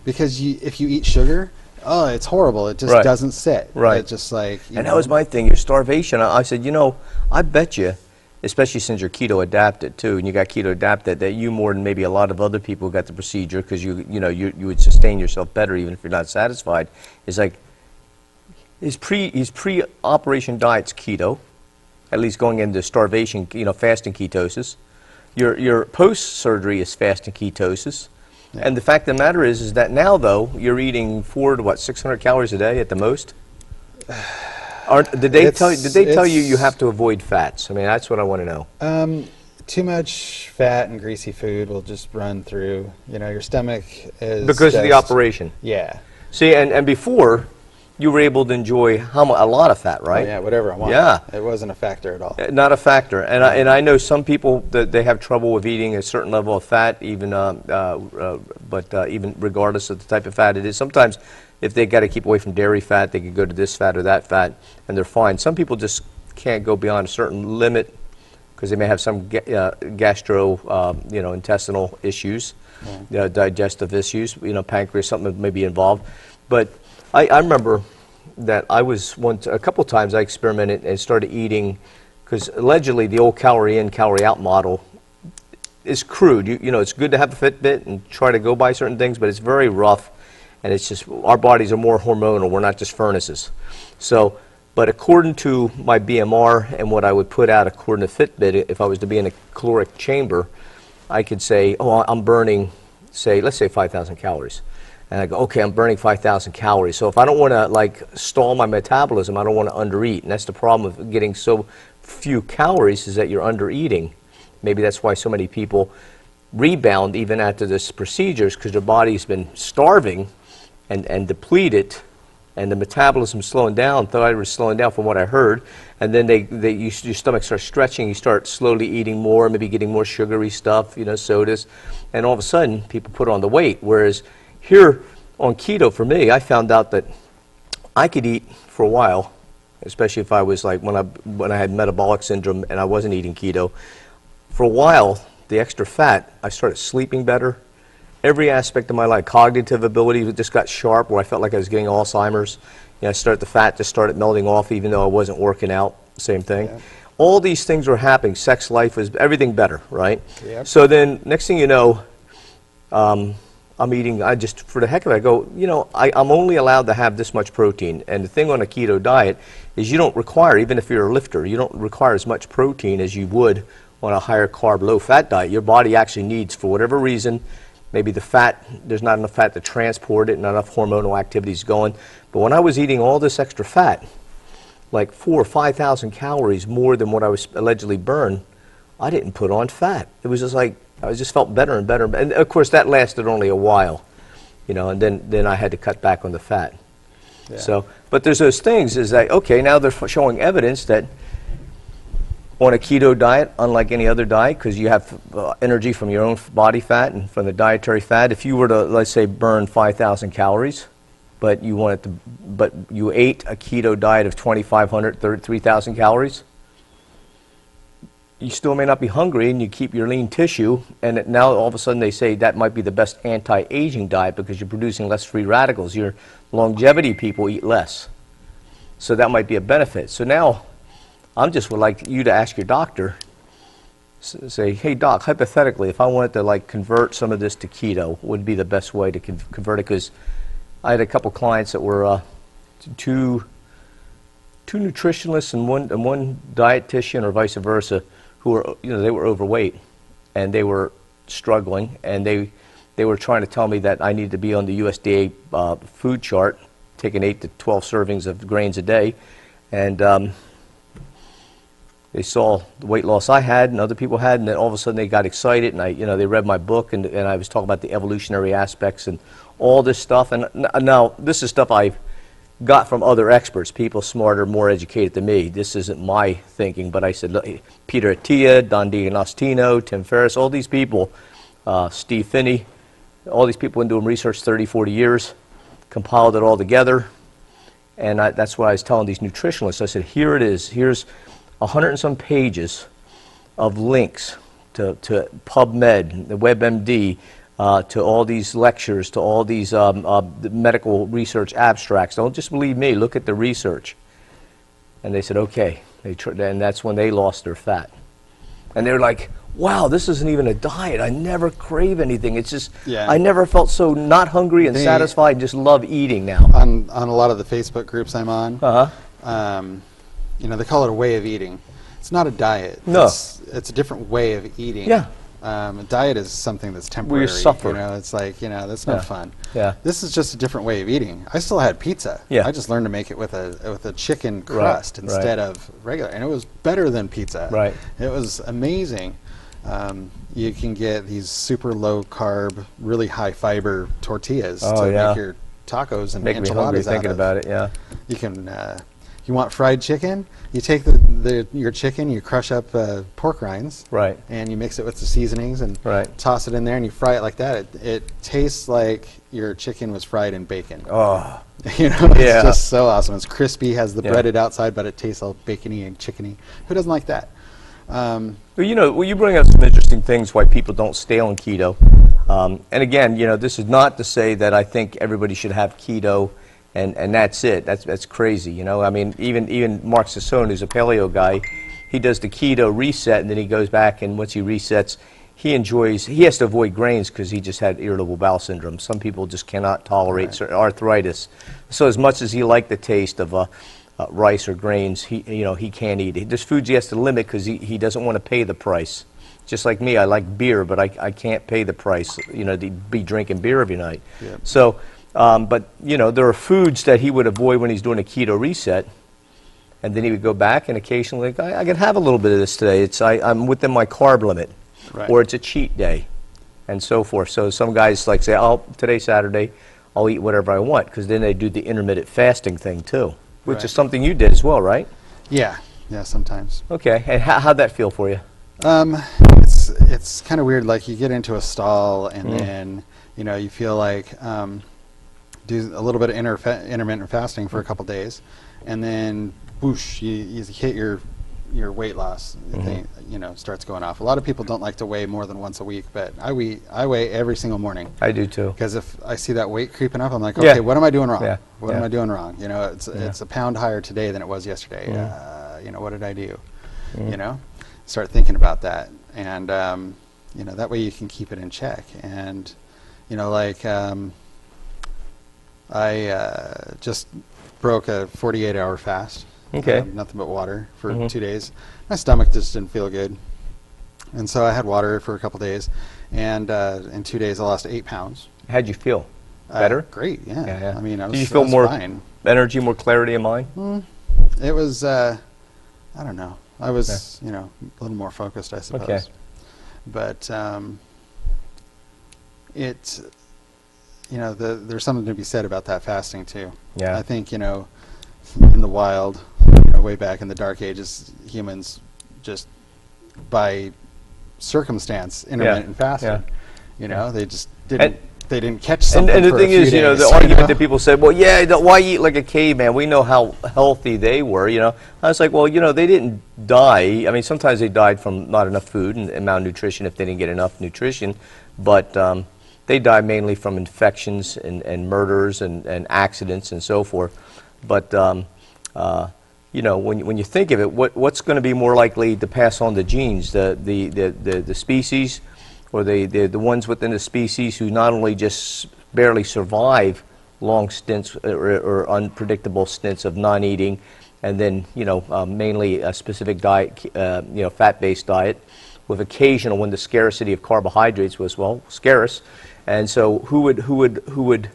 because if you eat sugar, it's horrible. It just doesn't sit. Right. It's just like. And that was my thing. Your starvation. I said, I bet you, especially since you're keto adapted too, and you got keto adapted, that you more than maybe a lot of other people who got the procedure, because you would sustain yourself better even if you're not satisfied. Is like his pre-operation diet's keto, at least going into starvation, fasting ketosis. Your post-surgery is fasting ketosis. Yeah. And the fact of the matter is that now, though, you're eating 400 to 600 calories a day at the most. Did they tell you you have to avoid fats? I mean, that's what I want to know. Too much fat and greasy food will just run through. Your stomach is because of the operation. Yeah. See, and before, you were able to enjoy a lot of fat, right? Oh, yeah, whatever I want. Yeah. It wasn't a factor at all. Not a factor. And I know some people that they have trouble with eating a certain level of fat, even even regardless of the type of fat it is. Sometimes if they got to keep away from dairy fat, they could go to this fat or that fat, and they're fine. Some people just can't go beyond a certain limit because they may have some intestinal issues, digestive issues, pancreas, something that may be involved. But I remember that I was a couple of times I experimented and started eating, because allegedly the old calorie in, calorie out model is crude. It's good to have a Fitbit and try to go by certain things, but it's very rough, and it's just our bodies are more hormonal. We're not just furnaces. So, but according to my BMR and what I would put out according to Fitbit, if I was to be in a caloric chamber, I could say, I'm burning, let's say 5,000 calories. And I go, okay, I'm burning 5,000 calories. So if I don't want to stall my metabolism, I don't want to undereat. And that's the problem of getting so few calories, is that you're undereating. Maybe that's why so many people rebound even after this procedures, because their body's been starving and depleted, and the metabolism slowing down, thyroid was slowing down from what I heard. And then your stomach starts stretching, you start slowly eating more, maybe getting more sugary stuff, sodas. And all of a sudden, people put on the weight. Whereas here on keto, for me, I found out that I could eat for a while, especially if I was when I had metabolic syndrome and I wasn't eating keto. For a while, the extra fat, I started sleeping better. Every aspect of my life, cognitive ability just got sharp, where I felt like I was getting Alzheimer's. The fat just started melting off, even though I wasn't working out. Same thing. Yeah. All these things were happening. Sex life was everything better, right? Yep. So then, next thing you know, I'm eating, I just, for the heck of it, I go, I'm only allowed to have this much protein. And the thing on a keto diet is you don't require, even if you're a lifter, you don't require as much protein as you would on a higher carb, low fat diet. Your body actually needs, for whatever reason, maybe the fat, there's not enough fat to transport it, not enough hormonal activities going. But when I was eating all this extra fat, like 4,000 or 5,000 calories more than what I was allegedly burned, I didn't put on fat. It was just like, I just felt better and better. And of course, that lasted only a while, and then I had to cut back on the fat. Yeah. So But there's those things is that, okay, now they're showing evidence that on a keto diet, unlike any other diet, because you have energy from your own body fat and from the dietary fat, if you were to, let's say, burn 5,000 calories, but you ate a keto diet of 2,500, 3,000 calories, you still may not be hungry, and you keep your lean tissue, and now all of a sudden they say that might be the best anti-aging diet because you're producing less free radicals. Your longevity people eat less. So that might be a benefit. So now I just would like you to ask your doctor, say, hey doc, hypothetically, if I wanted to like convert some of this to keto, what would be the best way to convert it? Because I had a couple clients that were two nutritionists and one dietitian or vice versa, who were, they were overweight and they were struggling, and they were trying to tell me that I needed to be on the USDA food chart, taking 8 to 12 servings of grains a day, and they saw the weight loss I had and other people had, and then all of a sudden they got excited, and they read my book, and I was talking about the evolutionary aspects and all this stuff. And now this is stuff I've got from other experts, people smarter, more educated than me. This isn't my thinking, but I said, look, Peter Attia, Don D'Agostino, Tim Ferriss, all these people, Steve Finney, all these people have been doing research 30, 40 years, compiled it all together, and that's what I was telling these nutritionalists. I said, here it is. Here's 100 and some pages of links to PubMed, the WebMD, to all these lectures, to all these medical research abstracts. Don't just believe me. Look at the research. And they said, okay. And that's when they lost their fat. And they were like, wow, this isn't even a diet. I never crave anything. It's just, I never felt so not hungry and satisfied and just love eating now. On a lot of the Facebook groups I'm on, they call it a way of eating. It's not a diet. No. It's a different way of eating. Yeah. A diet is something that's temporary. We suffer. It's like, that's no fun. Yeah. This is just a different way of eating. I still had pizza. Yeah. I just learned to make it with a chicken crust instead of regular, and it was better than pizza. Right. It was amazing. You can get these super low carb, really high fiber tortillas to make your tacos and enchiladas. Make me hungry thinking about it. Yeah. You can. You want fried chicken? You take your chicken, you crush up pork rinds, and you mix it with the seasonings and toss it in there, and you fry it like that. It tastes like your chicken was fried in bacon. Oh, it's just so awesome. It's crispy, has the breaded outside, but it tastes all bacony and chickeny. Who doesn't like that? Well, you bring up some interesting things why people don't stay on keto. And again, this is not to say that I think everybody should have keto. And that's it. That's crazy, I mean, even Mark Sassone, who's a paleo guy, he does the keto reset, and then he goes back, and once he resets, he has to avoid grains because he just had irritable bowel syndrome. Some people just cannot tolerate arthritis. So as much as he liked the taste of rice or grains, he can't eat it. There's foods he has to limit because he doesn't want to pay the price. Just like me, I like beer, but I can't pay the price, to be drinking beer every night. Yep. So. But there are foods that he would avoid when he's doing a keto reset, and then he would go back and occasionally, I can have a little bit of this today. I'm within my carb limit, or it's a cheat day, and so forth. So some guys like say, today's Saturday, I'll eat whatever I want, because then they do the intermittent fasting thing too, which is something you did as well, right? Yeah, sometimes. Okay, and how'd that feel for you? It's kind of weird. Like you get into a stall, and then you feel like. Do a little bit of intermittent fasting for a couple days, and then whoosh, you hit your weight loss thing, starts going off. A lot of people don't like to weigh more than once a week, but I weigh every single morning. I do too. Because if I see that weight creeping up, I'm like, okay, what am I doing wrong? What am I doing wrong? It's a pound higher today than it was yesterday. What did I do? Start thinking about that, and that way you can keep it in check. And I just broke a 48-hour fast. Okay. Nothing but water for 2 days. My stomach just didn't feel good, and so I had water for a couple days. And in 2 days, I lost 8 pounds. How'd you feel? Better? Great. Yeah. I mean, Did you feel more fine. Energy, more clarity of mind? It was. I don't know. I was, a little more focused, I suppose. Okay. But there's something to be said about that fasting too. Yeah. I think in the wild, way back in the dark ages, humans just by circumstance intermittent fasted. They just didn't. They didn't catch something. And the for thing a few is, days, the argument that people said, well, yeah, why eat like a caveman? We know how healthy they were. I was like, well, they didn't die. I mean, sometimes they died from not enough food and malnutrition if they didn't get enough nutrition, but they died mainly from infections and murders and accidents and so forth. But when you think of it, what's going to be more likely to pass on the genes, the species, or the ones within the species who not only just barely survive long stints or unpredictable stints of non-eating, and then mainly a specific diet, fat-based diet, with occasional when the scarcity of carbohydrates was scarce, and so who would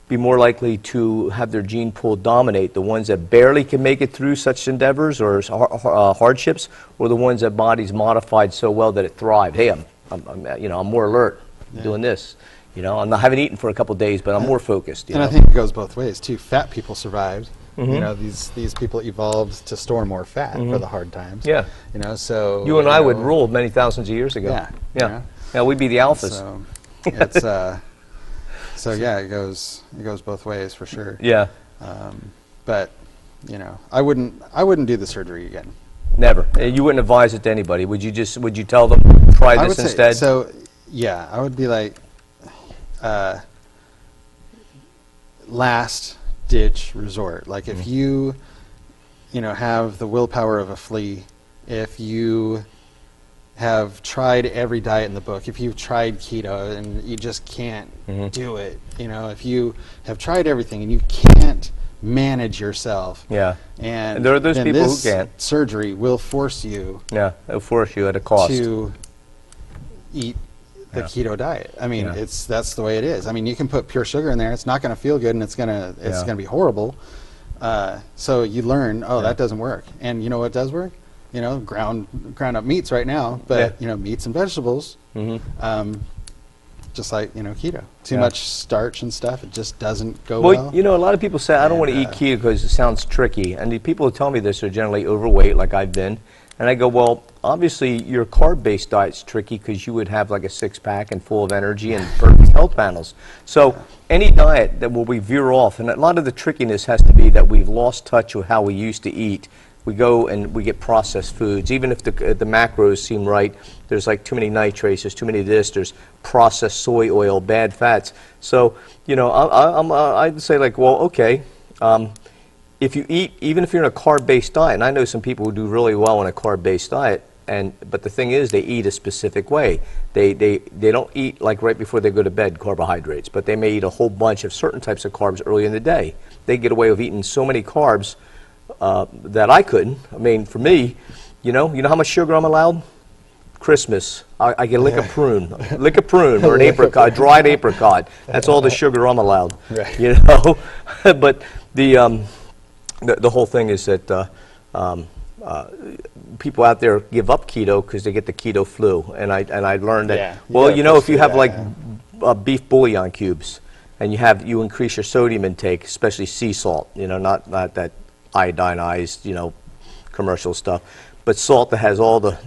be more likely to have their gene pool dominate? The ones that barely can make it through such endeavors or hardships, or the ones that bodies modified so well that it thrived? Hey, I'm more alert doing this. I haven't eaten for a couple of days, but I'm more focused. And I think it goes both ways too. Fat people survived. These people evolved to store more fat for the hard times. Yeah. So you and I would rule many thousands of years ago. Yeah. Yeah, we'd be the alphas. So it's it goes both ways for sure. Yeah. But I wouldn't do the surgery again. Never. You wouldn't advise it to anybody. Would you tell them try this instead? I would be like last ditch resort. Like if you have the willpower of a flea, if you have tried every diet in the book, if you've tried keto and you just can't do it, if you have tried everything and you can't manage yourself. Yeah. And there are those people who can't. Surgery will force you. Yeah, it'll force you at a cost to eat the keto diet. I mean, that's the way it is. I mean, you can put pure sugar in there. It's not going to feel good, and it's going to be horrible. So you learn, that doesn't work. And you know what does work? Ground up meats right now, but meats and vegetables. Just like keto, too much starch and stuff, it just doesn't go well. A lot of people say I don't want to eat keto because it sounds tricky, and the people who tell me this are generally overweight, like I've been, and I go, well, obviously your carb-based diet's tricky because you would have like a six-pack and full of energy and perfect health panels. So any diet that will we veer off, and a lot of the trickiness has to be that we've lost touch with how we used to eat. We go and we get processed foods. Even if the macros seem right, there's like too many nitrates, there's too many of this, there's processed soy oil, bad fats. So, I'd say like, well, okay, if you eat, even if you're in a carb-based diet, and I know some people who do really well on a carb-based diet, but the thing is they eat a specific way. They don't eat like right before they go to bed carbohydrates, but they may eat a whole bunch of certain types of carbs early in the day. They get away with eating so many carbs that I couldn't. I mean, for me, you know how much sugar I'm allowed? Christmas, I can lick a prune or an apricot, a dried apricot. That's all the sugar I'm allowed. Right. But the whole thing is that people out there give up keto because they get the keto flu, and I learned that. If you have beef bouillon cubes, and you increase your sodium intake, especially sea salt, not that iodinized, commercial stuff, but salt that has all the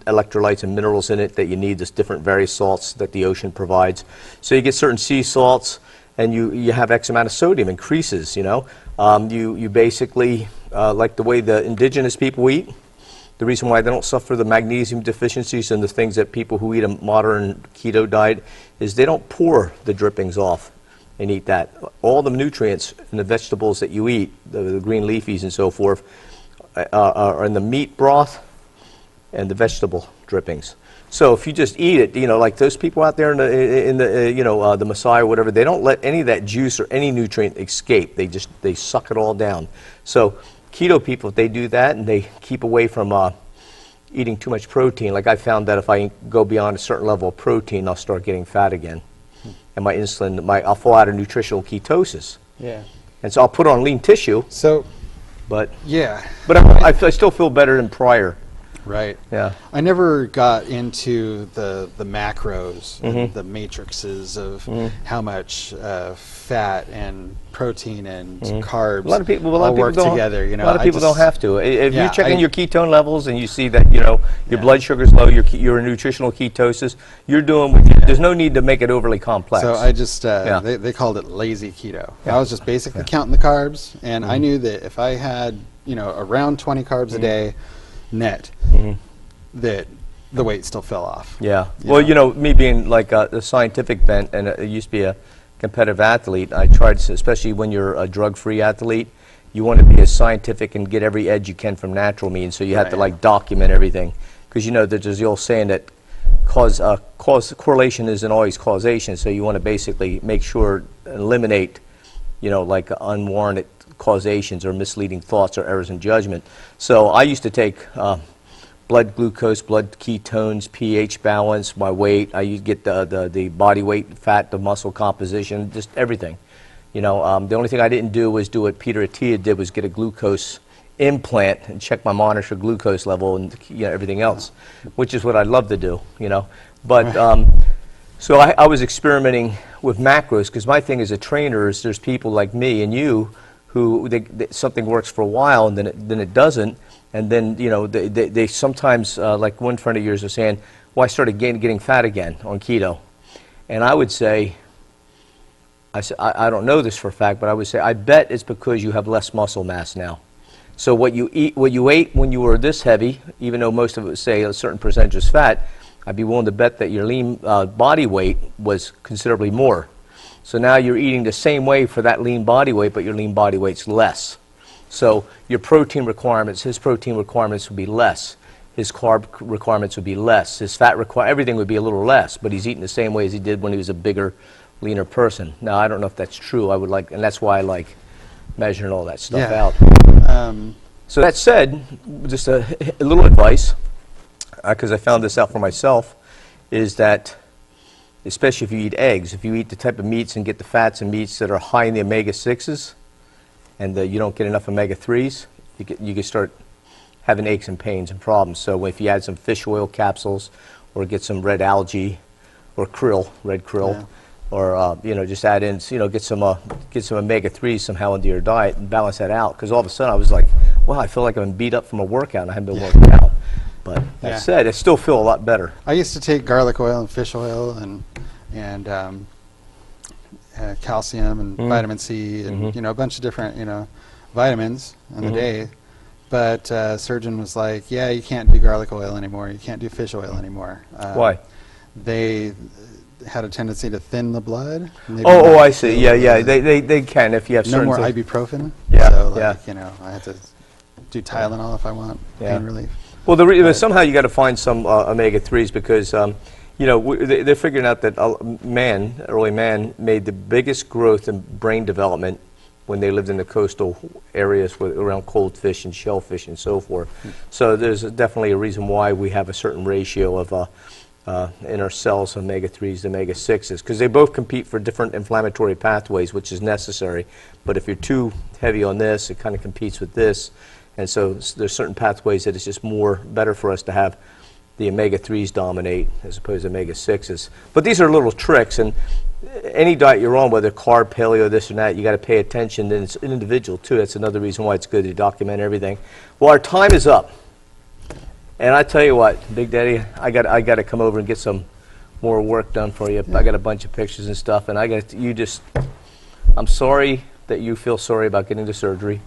electrolytes and minerals in it that you need, this different various salts that the ocean provides. So you get certain sea salts, and you have X amount of sodium increases, you basically, like the way the indigenous people eat, the reason why they don't suffer the magnesium deficiencies and the things that people who eat a modern keto diet is they don't pour the drippings off and eat that. All the nutrients in the vegetables that you eat, the green leafies and so forth, are in the meat broth and the vegetable drippings. So if you just eat it, like those people out there in the Messiah or whatever, they don't let any of that juice or any nutrient escape. They suck it all down. So keto people, if they do that and they keep away from eating too much protein, like I found that if I go beyond a certain level of protein, I'll start getting fat again. And my insulin, I'll fall out of nutritional ketosis. Yeah. And so I'll put on lean tissue. So, but yeah. But I still feel better than prior. Right. Yeah. I never got into the macros and the matrices of how much fat and protein and carbs A lot of people all work together. You know, a lot of people don't have to. If Yeah, you're checking I- your ketone levels and you see that your blood sugar's low, you're in nutritional ketosis, you're doing. There's no need to make it overly complex. So I just, Yeah. they called it lazy keto. Yeah. I was just basically counting the carbs, and I knew that if I had, around 20 carbs a day net, that the weight still fell off. Yeah. Well, me being like a scientific bent, and I used to be a competitive athlete, I tried to, especially when you're a drug-free athlete, you want to be as scientific and get every edge you can from natural means, so you have to like document everything. Because there's the old saying that correlation isn't always causation, so you want to basically make sure, eliminate, like unwarranted causations or misleading thoughts or errors in judgment. So I used to take blood glucose, blood ketones, pH balance, my weight. I used to get the body weight, fat, the muscle composition, just everything. The only thing I didn't do was do what Peter Attia did, was get a glucose implant and check my monitor glucose level and everything else, which is what I'd love to do. But so I was experimenting with macros, because my thing as a trainer is there's people like me and you who something works for a while and then it doesn't, and then they sometimes like one friend of yours was saying, well, I started getting fat again on keto, and I would say, I don't know this for a fact, but I would say I bet it's because you have less muscle mass now. So what you ate when you were this heavy, even though most of it would say a certain percentage is fat, I'd be willing to bet that your lean body weight was considerably more. So now you're eating the same way for that lean body weight, but your lean body weight's less. So your protein requirements, his protein requirements would be less. His carb requirements would be less. His fat everything would be a little less, but he's eating the same way as he did when he was a bigger, leaner person. Now, I don't know if that's true. And that's why I like measuring all that stuff out. So that said, just a little advice, because I found this out for myself, is that especially if you eat eggs, if you eat the type of meats and get the fats and meats that are high in the omega-6s, and you don't get enough omega-3s, you can start having aches and pains and problems. So if you add some fish oil capsules, or get some red algae, or red krill, or just add in, get some omega-3s somehow into your diet and balance that out. Because all of a sudden I was like, wow, I feel like I've been beat up from a workout and I haven't been working out. But that said, I still feel a lot better. I used to take garlic oil and fish oil and calcium and vitamin C and a bunch of different vitamins in the day. But surgeon was like, yeah, you can't do garlic oil anymore. You can't do fish oil anymore. Why? They had a tendency to thin the blood. Oh, I see. Yeah. They can if you have certain no more things. ibuprofen. Yeah, So I have to do Tylenol if I want pain relief. Well, somehow you got to find some omega-3s, because they're figuring out that early man made the biggest growth in brain development when they lived in the coastal areas around cold fish and shellfish and so forth. So there's definitely a reason why we have a certain ratio of in our cells omega-3s to omega-6s, because they both compete for different inflammatory pathways, which is necessary. But if you're too heavy on this, it kind of competes with this. And so there's certain pathways that it's just better for us to have the omega-3s dominate as opposed to omega-6s. But these are little tricks, and any diet you're on, whether carb, paleo, this or that, you got to pay attention, and it's an individual too. That's another reason why it's good to document everything. Well, our time is up. And I tell you what, Big Daddy, I got to come over and get some more work done for you. I got a bunch of pictures and stuff, and I'm sorry that you feel sorry about getting the surgery.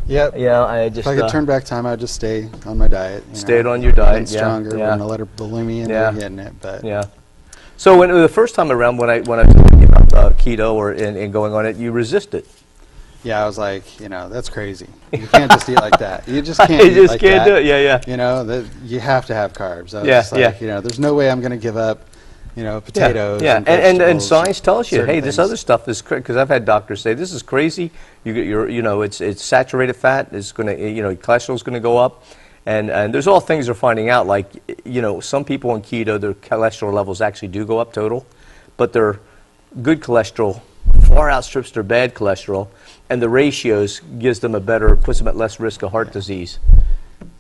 Yep. Yeah, if I could turn back time, I'd just stay on my diet. Stayed on your diet, and stronger. Wouldn't have let her bully me into getting it. But So when the first time around, when I was thinking about keto and going on it, you resisted. Yeah, I was like, that's crazy. You can't just eat like that. You just can't. You just can't do it. Yeah. You have to have carbs. I was Yeah, just like, there's no way I'm going to give up. Potatoes. Yeah, and science tells you, hey, this things. other stuff is because I've had doctors say this is crazy. It's saturated fat. It's going to, cholesterol's going to go up, and there's all things they're finding out. Like, some people on keto, their cholesterol levels actually do go up total, but their good cholesterol far outstrips their bad cholesterol, and the ratios puts them at less risk of heart disease.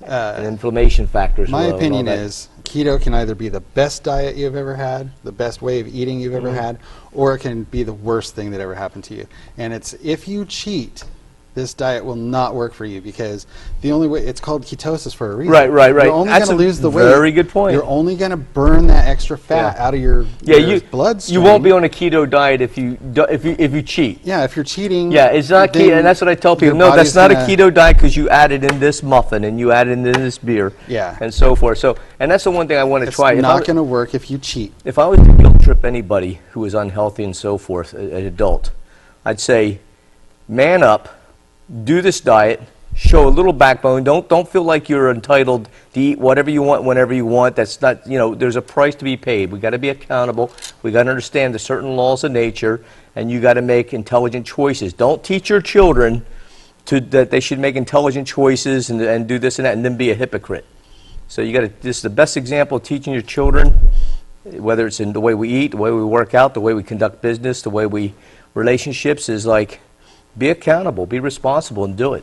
and inflammation factors. My and all opinion that. is keto can either be the best diet you've ever had, the best way of eating you've ever had, or it can be the worst thing that ever happened to you. And it's if you cheat, this diet will not work for you because the only way it's called ketosis for a reason. Right. You're only going That's to a lose the weight. very good point. You're only going to burn that extra fat out of your bloodstream. You won't be on a keto diet if you cheat. Yeah, if you're cheating. Yeah, it's not then keto, and that's what I tell people. your No, that's body's not a gonna- keto diet because you added in this muffin and you added in this beer. Yeah. And so forth. So, and that's the one thing I want to It's try. not going to work if you cheat. If I was to guilt trip anybody who is unhealthy and so forth, an adult, I'd say, man up, do this diet, show a little backbone. Don't feel like you're entitled to eat whatever you want whenever you want. That's not, there's a price to be paid. We got to be accountable. We got to understand the certain laws of nature, and you got to make intelligent choices. Don't teach your children that they should make intelligent choices and do this and that, and then be a hypocrite. So you got to. This is the best example of teaching your children, whether it's in the way we eat, the way we work out, the way we conduct business, the way we relationships, is like be accountable, be responsible, and do it.